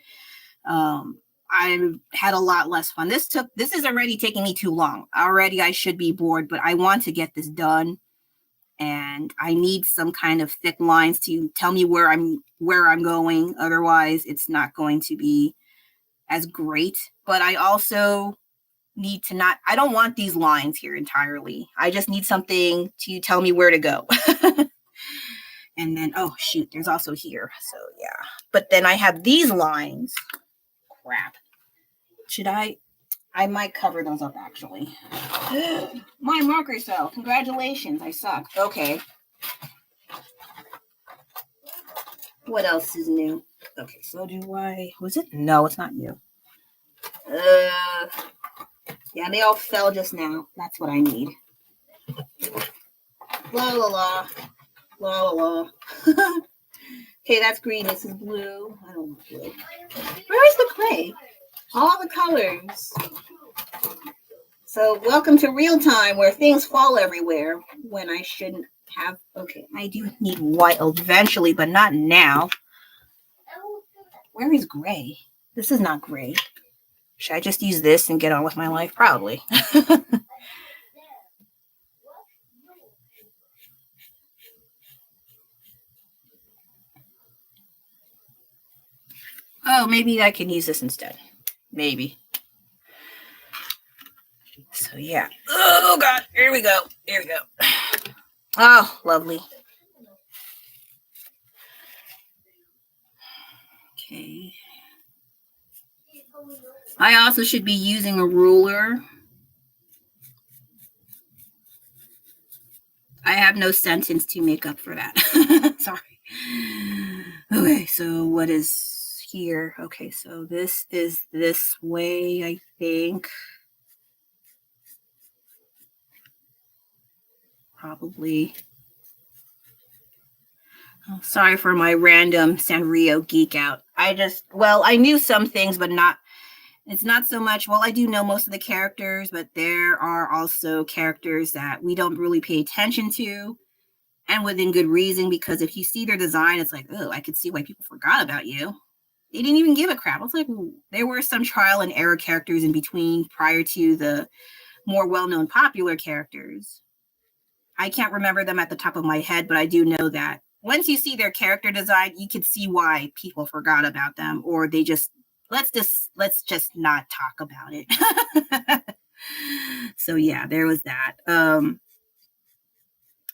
Speaker 1: I had a lot less fun. This is already taking me too long. Already I should be bored, but I want to get this done. and I need some kind of thick lines to tell me where I'm going. Otherwise, it's not going to be as great. But I also need to not, I don't want these lines here entirely. I just need something to tell me where to go. And then, oh shoot, there's also here. So yeah, but then I have these lines. Crap. Should I might cover those up actually. My marker cell. Congratulations. I suck. Okay. What else is new? Okay, so do I, was it? No, it's not you. Yeah, they all fell just now. That's what I need. La la la. La la la. Okay, that's green. This is blue. I don't want blue. Where is the clay? All the colors. So welcome to real time where things fall everywhere when I shouldn't have. Okay, I do need white eventually, but not now. Where is gray? This is not gray. Should I just use this and get on with my life? Probably. Oh, maybe I can use this instead. Maybe. So yeah. Oh God, here we go. Here we go. Oh, lovely. Okay. I also should be using a ruler. I have no sentence to make up for that. Sorry. Okay, so what is here? Okay, so this is this way, I think. Probably. Oh, sorry for my random Sanrio geek out. I knew some things, but it's not so much. Well, I do know most of the characters, but there are also characters that we don't really pay attention to, and within good reason, because if you see their design, it's like, oh, I could see why people forgot about you. They didn't even give a crap. I was like, there were some trial and error characters in between prior to the more well-known popular characters. I can't remember them at the top of my head, but I do know that once you see their character design, you can see why people forgot about them, or they just let's just not talk about it. So yeah, there was that.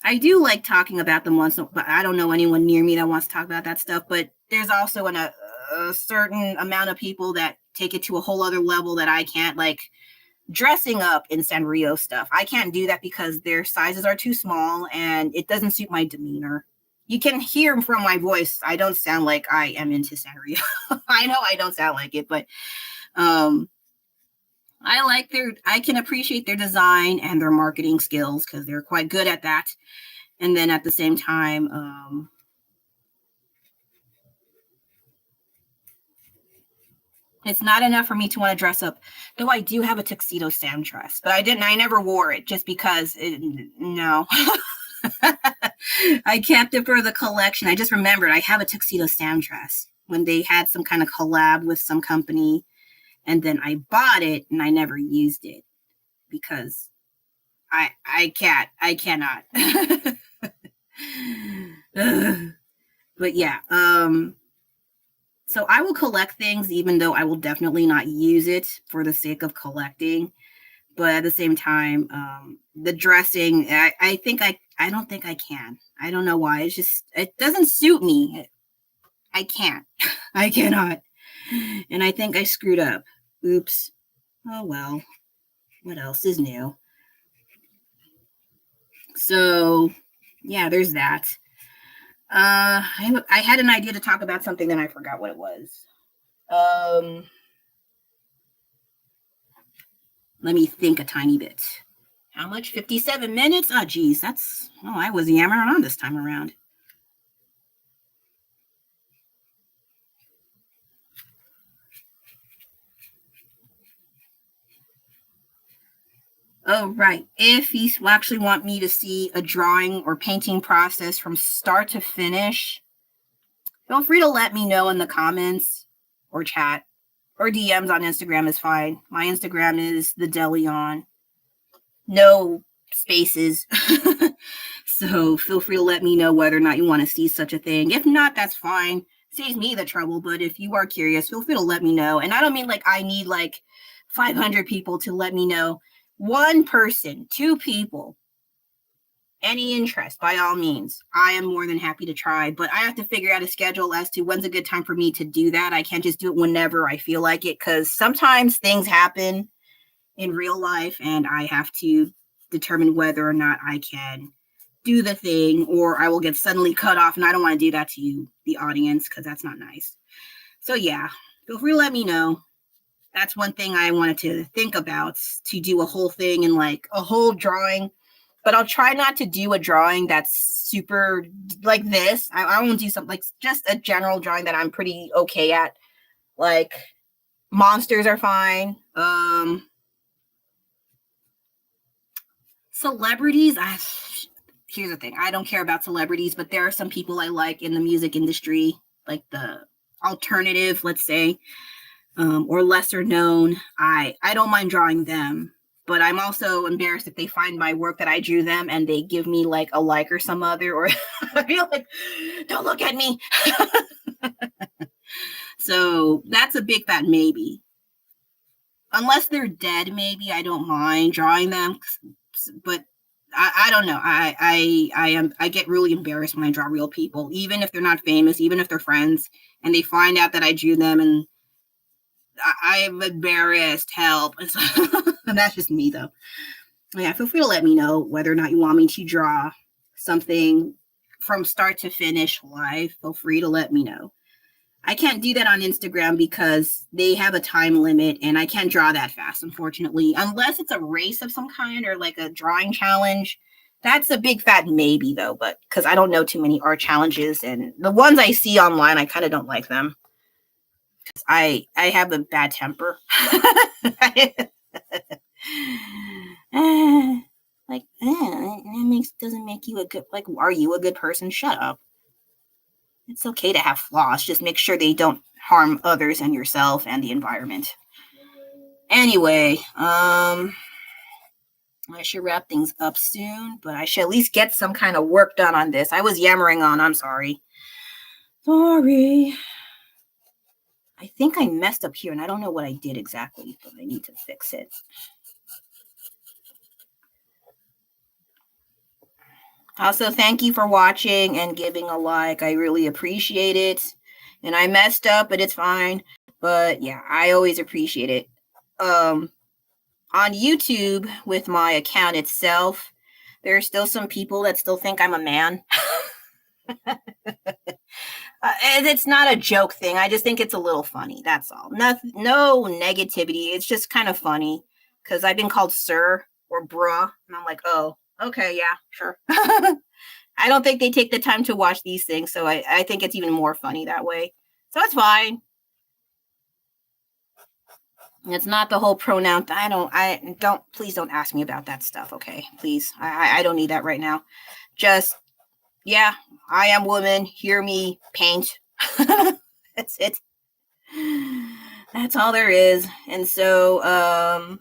Speaker 1: I do like talking about them once, but I don't know anyone near me that wants to talk about that stuff. But there's also a certain amount of people that take it to a whole other level that I can't, like dressing up in Sanrio stuff. I can't do that because their sizes are too small and it doesn't suit my demeanor. You can hear from my voice, I don't sound like I am into Sanrio. I know I don't sound like it, but I can appreciate their design and their marketing skills because they're quite good at that. And then at the same time, it's not enough for me to want to dress up. Though I do have a tuxedo Sam dress, but I never wore it just because no. I kept it for the collection. I just remembered I have a tuxedo Sam dress when they had some kind of collab with some company, and then I bought it and I never used it because I cannot. But yeah, so I will collect things even though I will definitely not use it for the sake of collecting. But at the same time, the dressing, I don't think I can. I don't know why. It doesn't suit me. I can't. I cannot. And I think I screwed up. Oops. Oh, well. What else is new? So, yeah, there's that. I had an idea to talk about something, then I forgot what it was. Let me think a tiny bit. How much? 57 minutes? Oh, geez, I was yammering on this time around. Oh, right. If you actually want me to see a drawing or painting process from start to finish, feel free to let me know in the comments or chat or DMs on Instagram is fine. My Instagram is the Delion. No spaces. So feel free to let me know whether or not you want to see such a thing. If not, that's fine. Saves me the trouble. But if you are curious, feel free to let me know. And I don't mean like I need like 500 people to let me know. One person, two people, any interest, by all means, I am more than happy to try. But I have to figure out a schedule as to when's a good time for me to do that. I can't just do it whenever I feel like it, because sometimes things happen in real life and I have to determine whether or not I can do the thing, or I will get suddenly cut off, and I don't want to do that to you, the audience, because that's not nice. So yeah, feel free to let me know. That's one thing I wanted to think about, to do a whole thing and like a whole drawing. But I'll try not to do a drawing that's super like this. I won't do something like just a general drawing that I'm pretty okay at. Like monsters are fine. Celebrities, here's the thing. I don't care about celebrities, but there are some people I like in the music industry, like the alternative, let's say, or lesser known. I don't mind drawing them. But I'm also embarrassed if they find my work that I drew them and they give me like a like or some other, or I feel like, don't look at me. So that's a big fat maybe. Unless they're dead, maybe I don't mind drawing them. But I don't know. I get really embarrassed when I draw real people, even if they're not famous, even if they're friends, and they find out that I drew them, and I'm embarrassed. Help. And that's just me, though. Yeah, feel free to let me know whether or not you want me to draw something from start to finish live. Feel free to let me know. I can't do that on Instagram because they have a time limit and I can't draw that fast, unfortunately, unless it's a race of some kind or like a drawing challenge. That's a big fat maybe, though, but because I don't know too many art challenges, and the ones I see online, I kind of don't like them. I have a bad temper. That doesn't make you a good, like, are you a good person? Shut up. It's okay to have flaws. Just make sure they don't harm others and yourself and the environment. Anyway, I should wrap things up soon, but I should at least get some kind of work done on this. I was yammering on. I'm sorry. Sorry. I think I messed up here, and I don't know what I did exactly, but I need to fix it. Also, thank you for watching and giving a like. I really appreciate it. And I messed up, but it's fine. But yeah, I always appreciate it. On YouTube, with my account itself, there are still some people that still think I'm a man. And it's not a joke thing. I just think it's a little funny. That's all. No negativity. It's just kind of funny because I've been called sir or bruh. And I'm like, oh, okay, yeah, sure. I don't think they take the time to watch these things. So I think it's even more funny that way. So it's fine. It's not the whole pronoun. Please don't ask me about that stuff. Okay, please. I don't need that right now. Just, yeah, I am woman. Hear me paint. That's it. That's all there is. And so,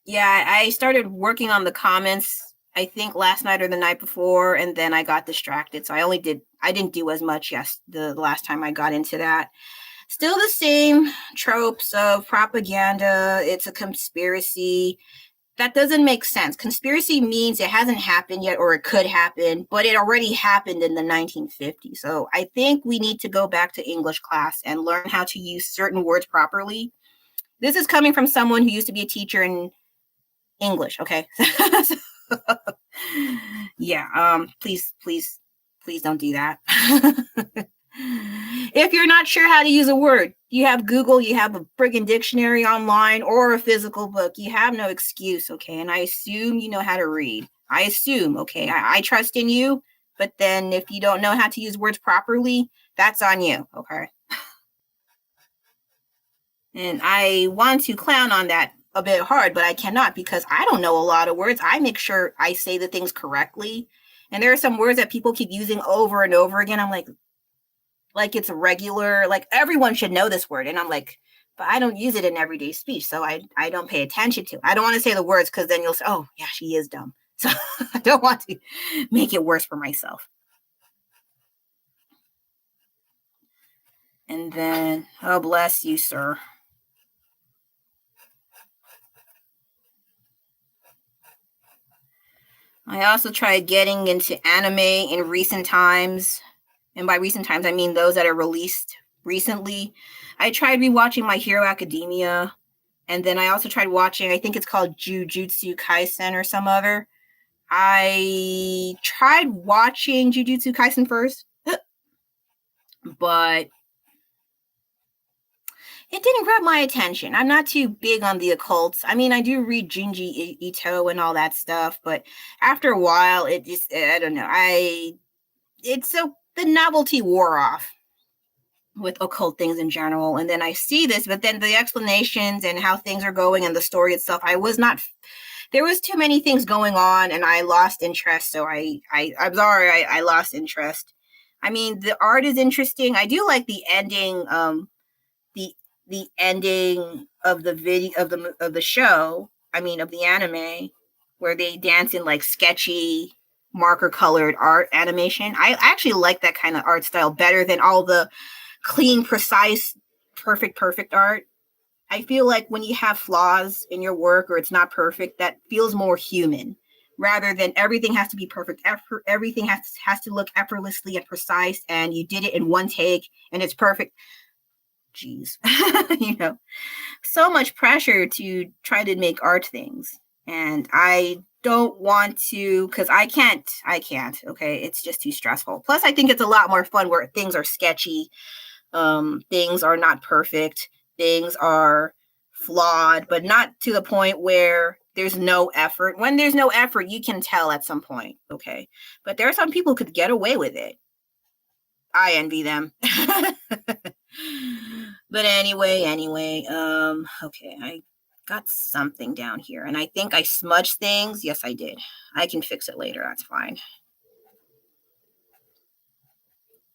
Speaker 1: yeah, I started working on the comments, I think last night or the night before, and then I got distracted. So I didn't do as much, the last time I got into that. Still the same tropes of propaganda. It's a conspiracy. That doesn't make sense. Conspiracy means it hasn't happened yet, or it could happen, but it already happened in the 1950s. So I think we need to go back to English class and learn how to use certain words properly. This is coming from someone who used to be a teacher in English, okay? Yeah, please don't do that. If you're not sure how to use a word, you have Google, you have a friggin' dictionary online, or a physical book. You have no excuse, okay? And I assume you know how to read. I assume, okay? I trust in you, but then if you don't know how to use words properly, that's on you, okay? And I want to clown on that a bit hard, but I cannot because I don't know a lot of words. I make sure I say the things correctly. And there are some words that people keep using over and over again. I'm like it's regular, like everyone should know this word. And I'm like, but I don't use it in everyday speech. So I don't pay attention to it. I don't want to say the words because then you'll say, oh, yeah, she is dumb. So I don't want to make it worse for myself. And then, oh, bless you, sir. I also tried getting into anime in recent times. And by recent times, I mean those that are released recently. I tried rewatching My Hero Academia. And then I also tried watching, I think it's called Jujutsu Kaisen or some other. I tried watching Jujutsu Kaisen first, but it didn't grab my attention. I'm not too big on the occults. I mean, I do read Junji Ito and all that stuff, but after a while, it just, I don't know. The novelty wore off with occult things in general. And then I see this, but then the explanations and how things are going and the story itself, there was too many things going on and I lost interest. So I'm sorry, I lost interest. I mean, the art is interesting. I do like the ending, the ending of the video of the show. I mean, of the anime, where they dance in like sketchy marker colored art animation. I actually like that kind of art style better than all the clean, precise, perfect art. I feel like when you have flaws in your work or it's not perfect, that feels more human rather than everything has to be perfect. Everything has to look effortlessly and precise, and you did it in one take and it's perfect. Jeez, so much pressure to try to make art things. And I don't want to, because I can't. Okay. It's just too stressful. Plus, I think it's a lot more fun where things are sketchy. Things are not perfect. Things are flawed, but not to the point where there's no effort. When there's no effort, you can tell at some point. Okay. But there are some people who could get away with it. I envy them. But anyway, okay, I got something down here, and I think I smudged things. Yes, I did. I can fix it later. That's fine.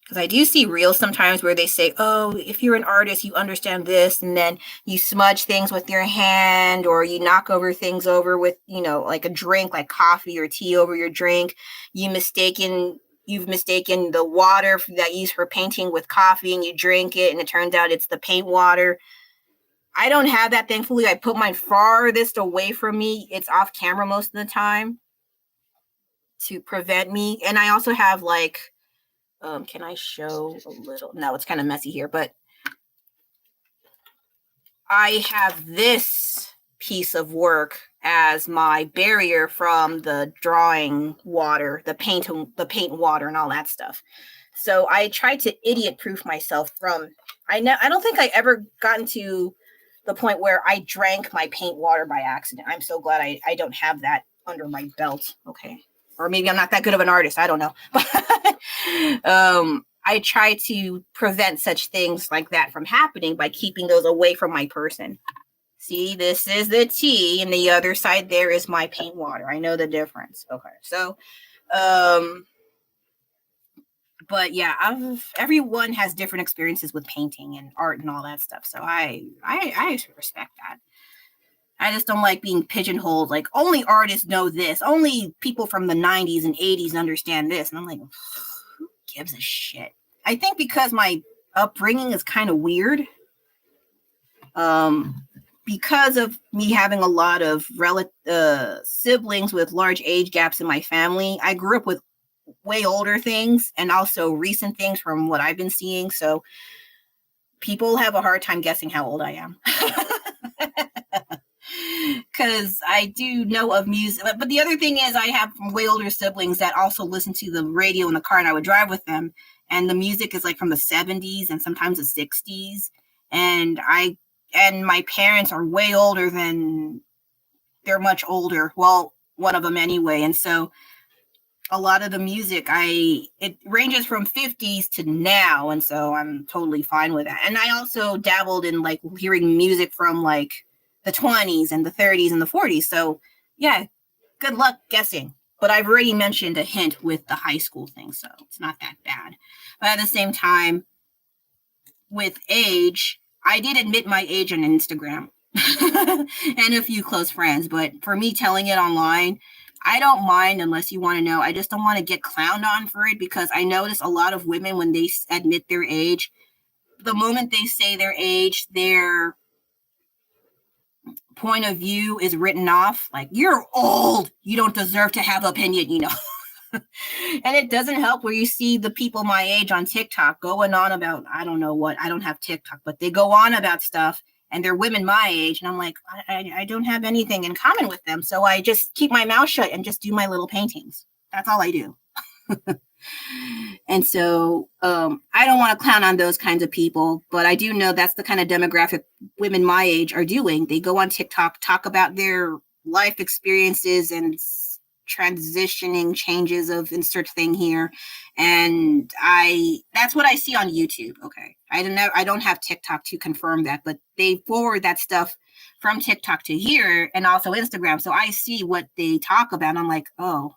Speaker 1: Because I do see reels sometimes where they say, oh, if you're an artist, you understand this, and then you smudge things with your hand, or you knock over things over with, like a drink, like coffee or tea over your drink. You've mistaken the water that you use for painting with coffee, and you drink it, and it turns out it's the paint water. I don't have that, thankfully. I put mine farthest away from me. It's off camera most of the time to prevent me. And I also have can I show a little? No, it's kind of messy here, but I have this piece of work as my barrier from the drawing water, the paint water and all that stuff. So I tried to idiot proof myself from, I don't think I ever gotten to the point where I drank my paint water by accident. I'm so glad I don't have that under my belt. Okay. Or maybe I'm not that good of an artist. I don't know. I try to prevent such things like that from happening by keeping those away from my person. See, this is the tea, and the other side there is my paint water. I know the difference. Okay. So, but yeah, everyone has different experiences with painting and art and all that stuff. So I respect that. I just don't like being pigeonholed. Like, only artists know this. Only people from the 90s and 80s understand this. And I'm like, who gives a shit? I think because my upbringing is kind of weird. Because of me having a lot of siblings with large age gaps in my family, I grew up with way older things and also recent things from what I've been seeing. So people have a hard time guessing how old I am. Because I do know of music. But the other thing is I have way older siblings that also listen to the radio in the car, and I would drive with them. And the music is like from the 70s and sometimes the 60s. And my parents are way older they're much older. Well, one of them anyway. And so a lot of the music, it ranges from 50s to now. And so I'm totally fine with that. And I also dabbled in like hearing music from like the 20s and the 30s and the 40s. So yeah, good luck guessing. But I've already mentioned a hint with the high school thing, so it's not that bad. But at the same time, with age, I did admit my age on Instagram and a few close friends. But for me telling it online, I don't mind unless you want to know. I just don't want to get clowned on for it, because I notice a lot of women, when they admit their age, the moment they say their age, their point of view is written off. Like, you're old, you don't deserve to have opinion, you know. And it doesn't help where you see the people my age on TikTok going on about, I don't know what, I don't have TikTok, but they go on about stuff, and they're women my age, and I'm like, I don't have anything in common with them, so I just keep my mouth shut and just do my little paintings. That's all I do. And so I don't want to clown on those kinds of people, but I do know that's the kind of demographic women my age are doing. They go on TikTok, talk about their life experiences and transitioning changes of insert thing here, and that's what I see on YouTube. Okay, I don't have TikTok to confirm that, but they forward that stuff from TikTok to here, and also Instagram, so I see what they talk about, and I'm like, oh,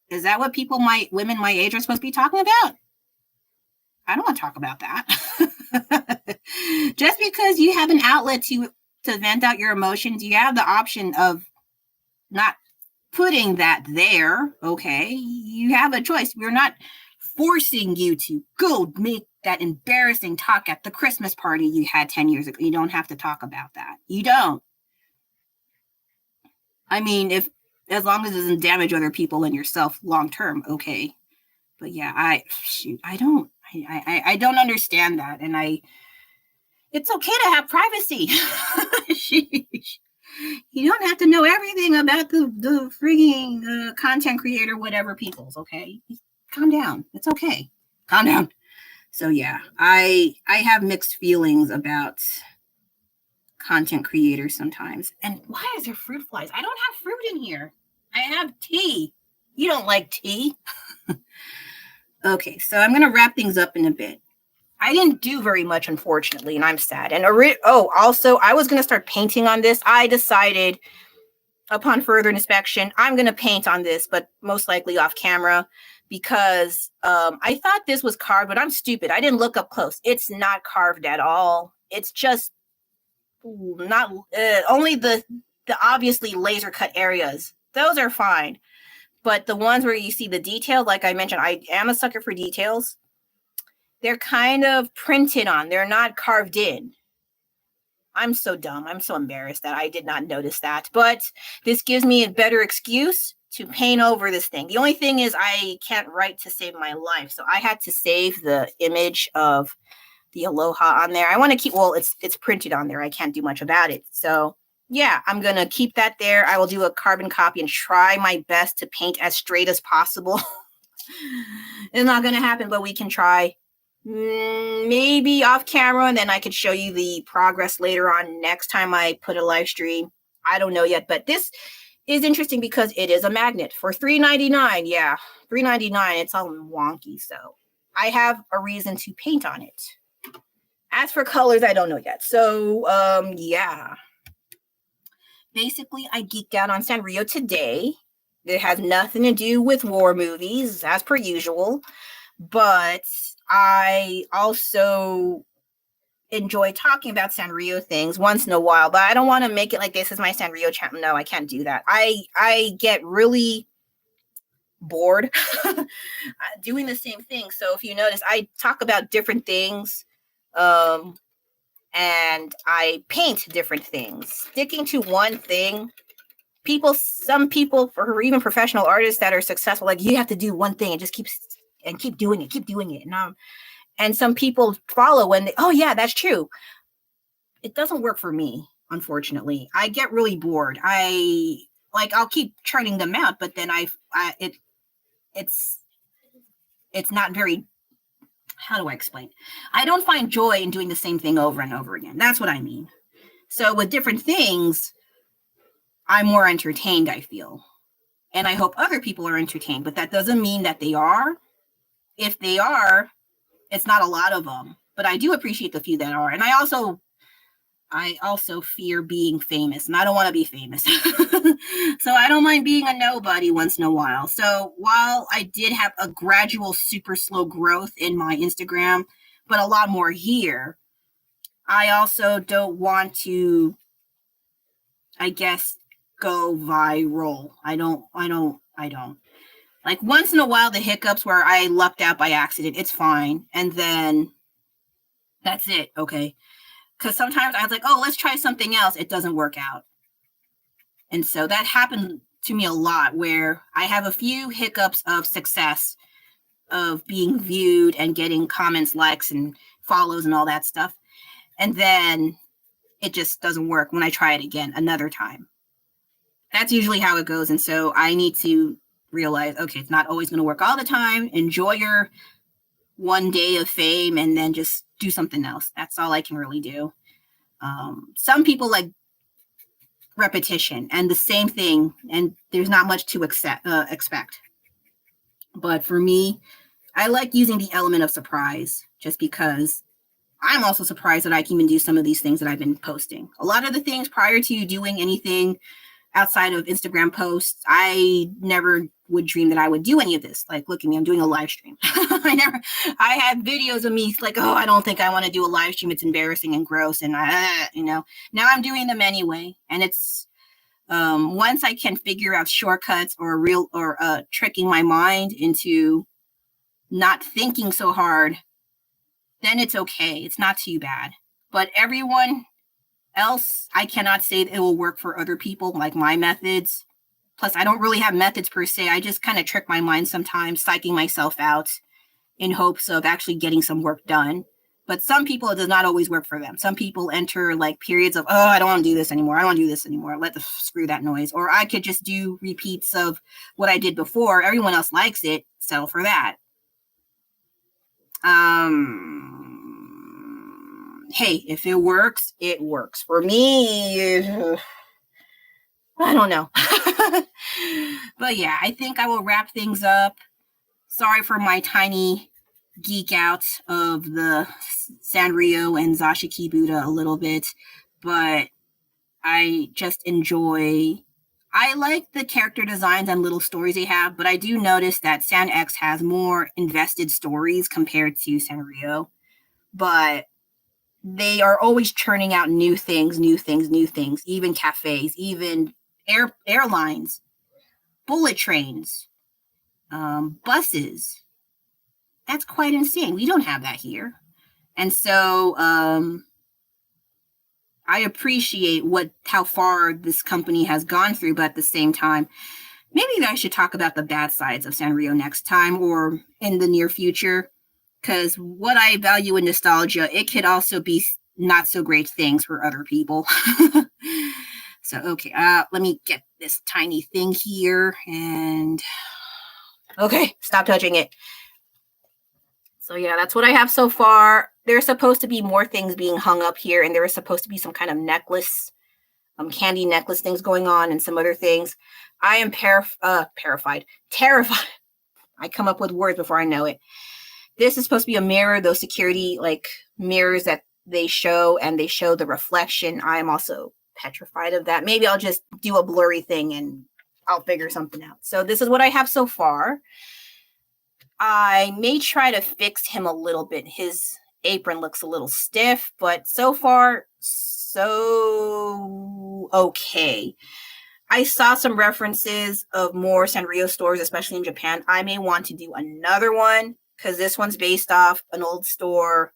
Speaker 1: is that what women my age are supposed to be talking about? I don't want to talk about that. Just because you have an outlet to vent out your emotions, you have the option of not putting that there. Okay, you have a choice. We're not forcing you to go make that embarrassing talk at the Christmas party you had 10 years ago. You don't have to talk about that. You don't. I mean, as long as it doesn't damage other people and yourself long term, okay. But yeah, I don't understand that, and it's okay to have privacy. You don't have to know everything about the frigging content creator, whatever people's. Okay, calm down. It's okay. Calm down. So yeah, I have mixed feelings about content creators sometimes. And why is there fruit flies? I don't have fruit in here. I have tea. You don't like tea? Okay, so I'm going to wrap things up in a bit. I didn't do very much, unfortunately, and I'm sad. And also, I was going to start painting on this. I decided, upon further inspection, I'm going to paint on this, but most likely off camera, because I thought this was carved, but I'm stupid. I didn't look up close. It's not carved at all. It's just not only the obviously laser cut areas. Those are fine. But the ones where you see the detail, like I mentioned, I am a sucker for details. They're kind of printed on. They're not carved in. I'm so dumb. I'm so embarrassed that I did not notice that. But this gives me a better excuse to paint over this thing. The only thing is I can't write to save my life. So I had to save the image of the aloha on there. I want to keep, well, it's printed on there. I can't do much about it. So yeah, I'm going to keep that there. I will do a carbon copy and try my best to paint as straight as possible. It's not going to happen, but we can try. Maybe off camera, and then I could show you the progress later on next time I put a live stream. I don't know yet, but this is interesting because it is a magnet for $3.99. Yeah, $3.99. It's all wonky, so I have a reason to paint on it. As for colors, I don't know yet. So, yeah. Basically, I geeked out on Sanrio today. It has nothing to do with war movies, as per usual. But I also enjoy talking about Sanrio things once in a while. But I don't want to make it like this is my Sanrio channel. No, I can't do that. I get really bored doing the same thing. So if you notice, I talk about different things. And I paint different things. Sticking to one thing, some people, or even professional artists that are successful, like you have to do one thing and just keep doing it. And some people follow and oh yeah, that's true. It doesn't work for me, unfortunately. I get really bored. I'll keep churning them out, but then it's not very. How do I explain? I don't find joy in doing the same thing over and over again. That's what I mean. So with different things, I'm more entertained, I feel. And I hope other people are entertained, but that doesn't mean that they are. If they are, it's not a lot of them. But I do appreciate the few that are. And I also fear being famous, and I don't want to be famous. So I don't mind being a nobody once in a while. So while I did have a gradual, super slow growth in my Instagram, but a lot more here, I also don't want to, I guess, go viral. I don't. Like once in a while, the hiccups where I lucked out by accident, it's fine. And then that's it. Okay. Because sometimes I was like, oh, let's try something else. It doesn't work out. And so that happened to me a lot where I have a few hiccups of success of being viewed and getting comments, likes, and follows and all that stuff. And then it just doesn't work when I try it again another time. That's usually how it goes. And so I need to realize, okay, it's not always going to work all the time. Enjoy your one day of fame and then just do something else. That's all I can really do. Some people like repetition and the same thing, and there's not much to expect. But for me, I like using the element of surprise just because I'm also surprised that I can even do some of these things that I've been posting. A lot of the things prior to doing anything outside of Instagram posts, I never would dream that I would do any of this. Like, look at me, I'm doing a live stream. I had videos of me like, oh, I don't think I want to do a live stream. It's embarrassing and gross. And now I'm doing them anyway. And it's, once I can figure out shortcuts or tricking my mind into not thinking so hard, then it's okay. It's not too bad. But everyone else, I cannot say that it will work for other people, like my methods. Plus, I don't really have methods per se. I just kind of trick my mind sometimes, psyching myself out in hopes of actually getting some work done. But some people, it does not always work for them. Some people enter like periods of, oh, I don't want to do this anymore. I don't want to do this anymore. Screw that noise. Or I could just do repeats of what I did before. Everyone else likes it. Settle for that. Hey, if it works, it works. For me, I don't know. But yeah, I think I will wrap things up. Sorry for my tiny geek out of the Sanrio and Zashiki Buddha a little bit, but I just enjoy. I like the character designs and little stories they have, but I do notice that San X has more invested stories compared to Sanrio. But they are always churning out new things, even cafes, even airlines, bullet trains, buses. That's quite insane. We don't have that here. And so I appreciate how far this company has gone through, but at the same time, maybe I should talk about the bad sides of Sanrio next time or in the near future. Because what I value in nostalgia, it could also be not so great things for other people. So, okay, let me get this tiny thing here and okay, stop touching it. So yeah, that's what I have so far. There's supposed to be more things being hung up here, and there is supposed to be some kind of necklace, candy necklace things going on and some other things. I am terrified. I come up with words before I know it. This is supposed to be a mirror, those security like mirrors that they show, and they show the reflection. I am also petrified of that. Maybe I'll just do a blurry thing and I'll figure something out. So this is what I have so far. I may try to fix him a little bit. His apron looks a little stiff, but so far, so okay. I saw some references of more Sanrio stores, especially in Japan. I may want to do another one because this one's based off an old store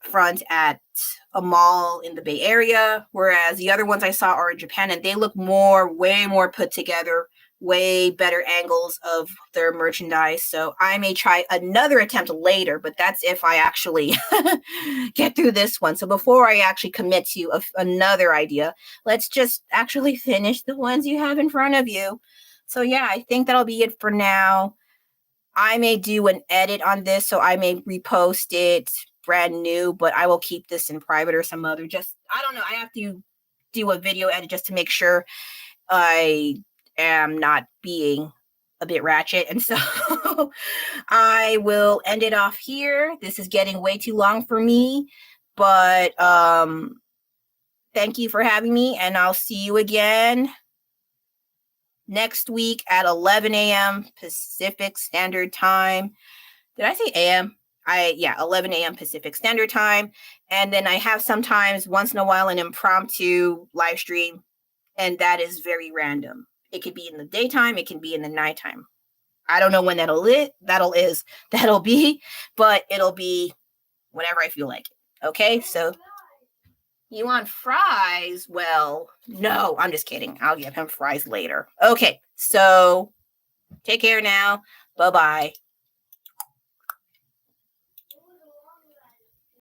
Speaker 1: front at a mall in the Bay Area, whereas the other ones I saw are in Japan, and they look way more put together, way better angles of their merchandise. So I may try another attempt later, but that's if I actually get through this one. So before I actually commit to another idea, let's just actually finish the ones you have in front of you. So yeah, I think that'll be it for now. I may do an edit on this, so I may repost it brand new, but I will keep this in private or some other. I don't know. I have to do a video edit just to make sure I am not being a bit ratchet. And so I will end it off here. This is getting way too long for me, but thank you for having me, and I'll see you again next week at 11 a.m. Pacific Standard Time. Did I say a.m.? 11 a.m. Pacific Standard Time. And then I have sometimes, once in a while, an impromptu live stream And that is very random. It could be in the daytime. It can be in the nighttime. I don't know when that'll be, but it'll be whenever I feel like it. Okay, so you want fries? Well, no, I'm just kidding. I'll give him fries later. Okay, so take care now. Bye-bye.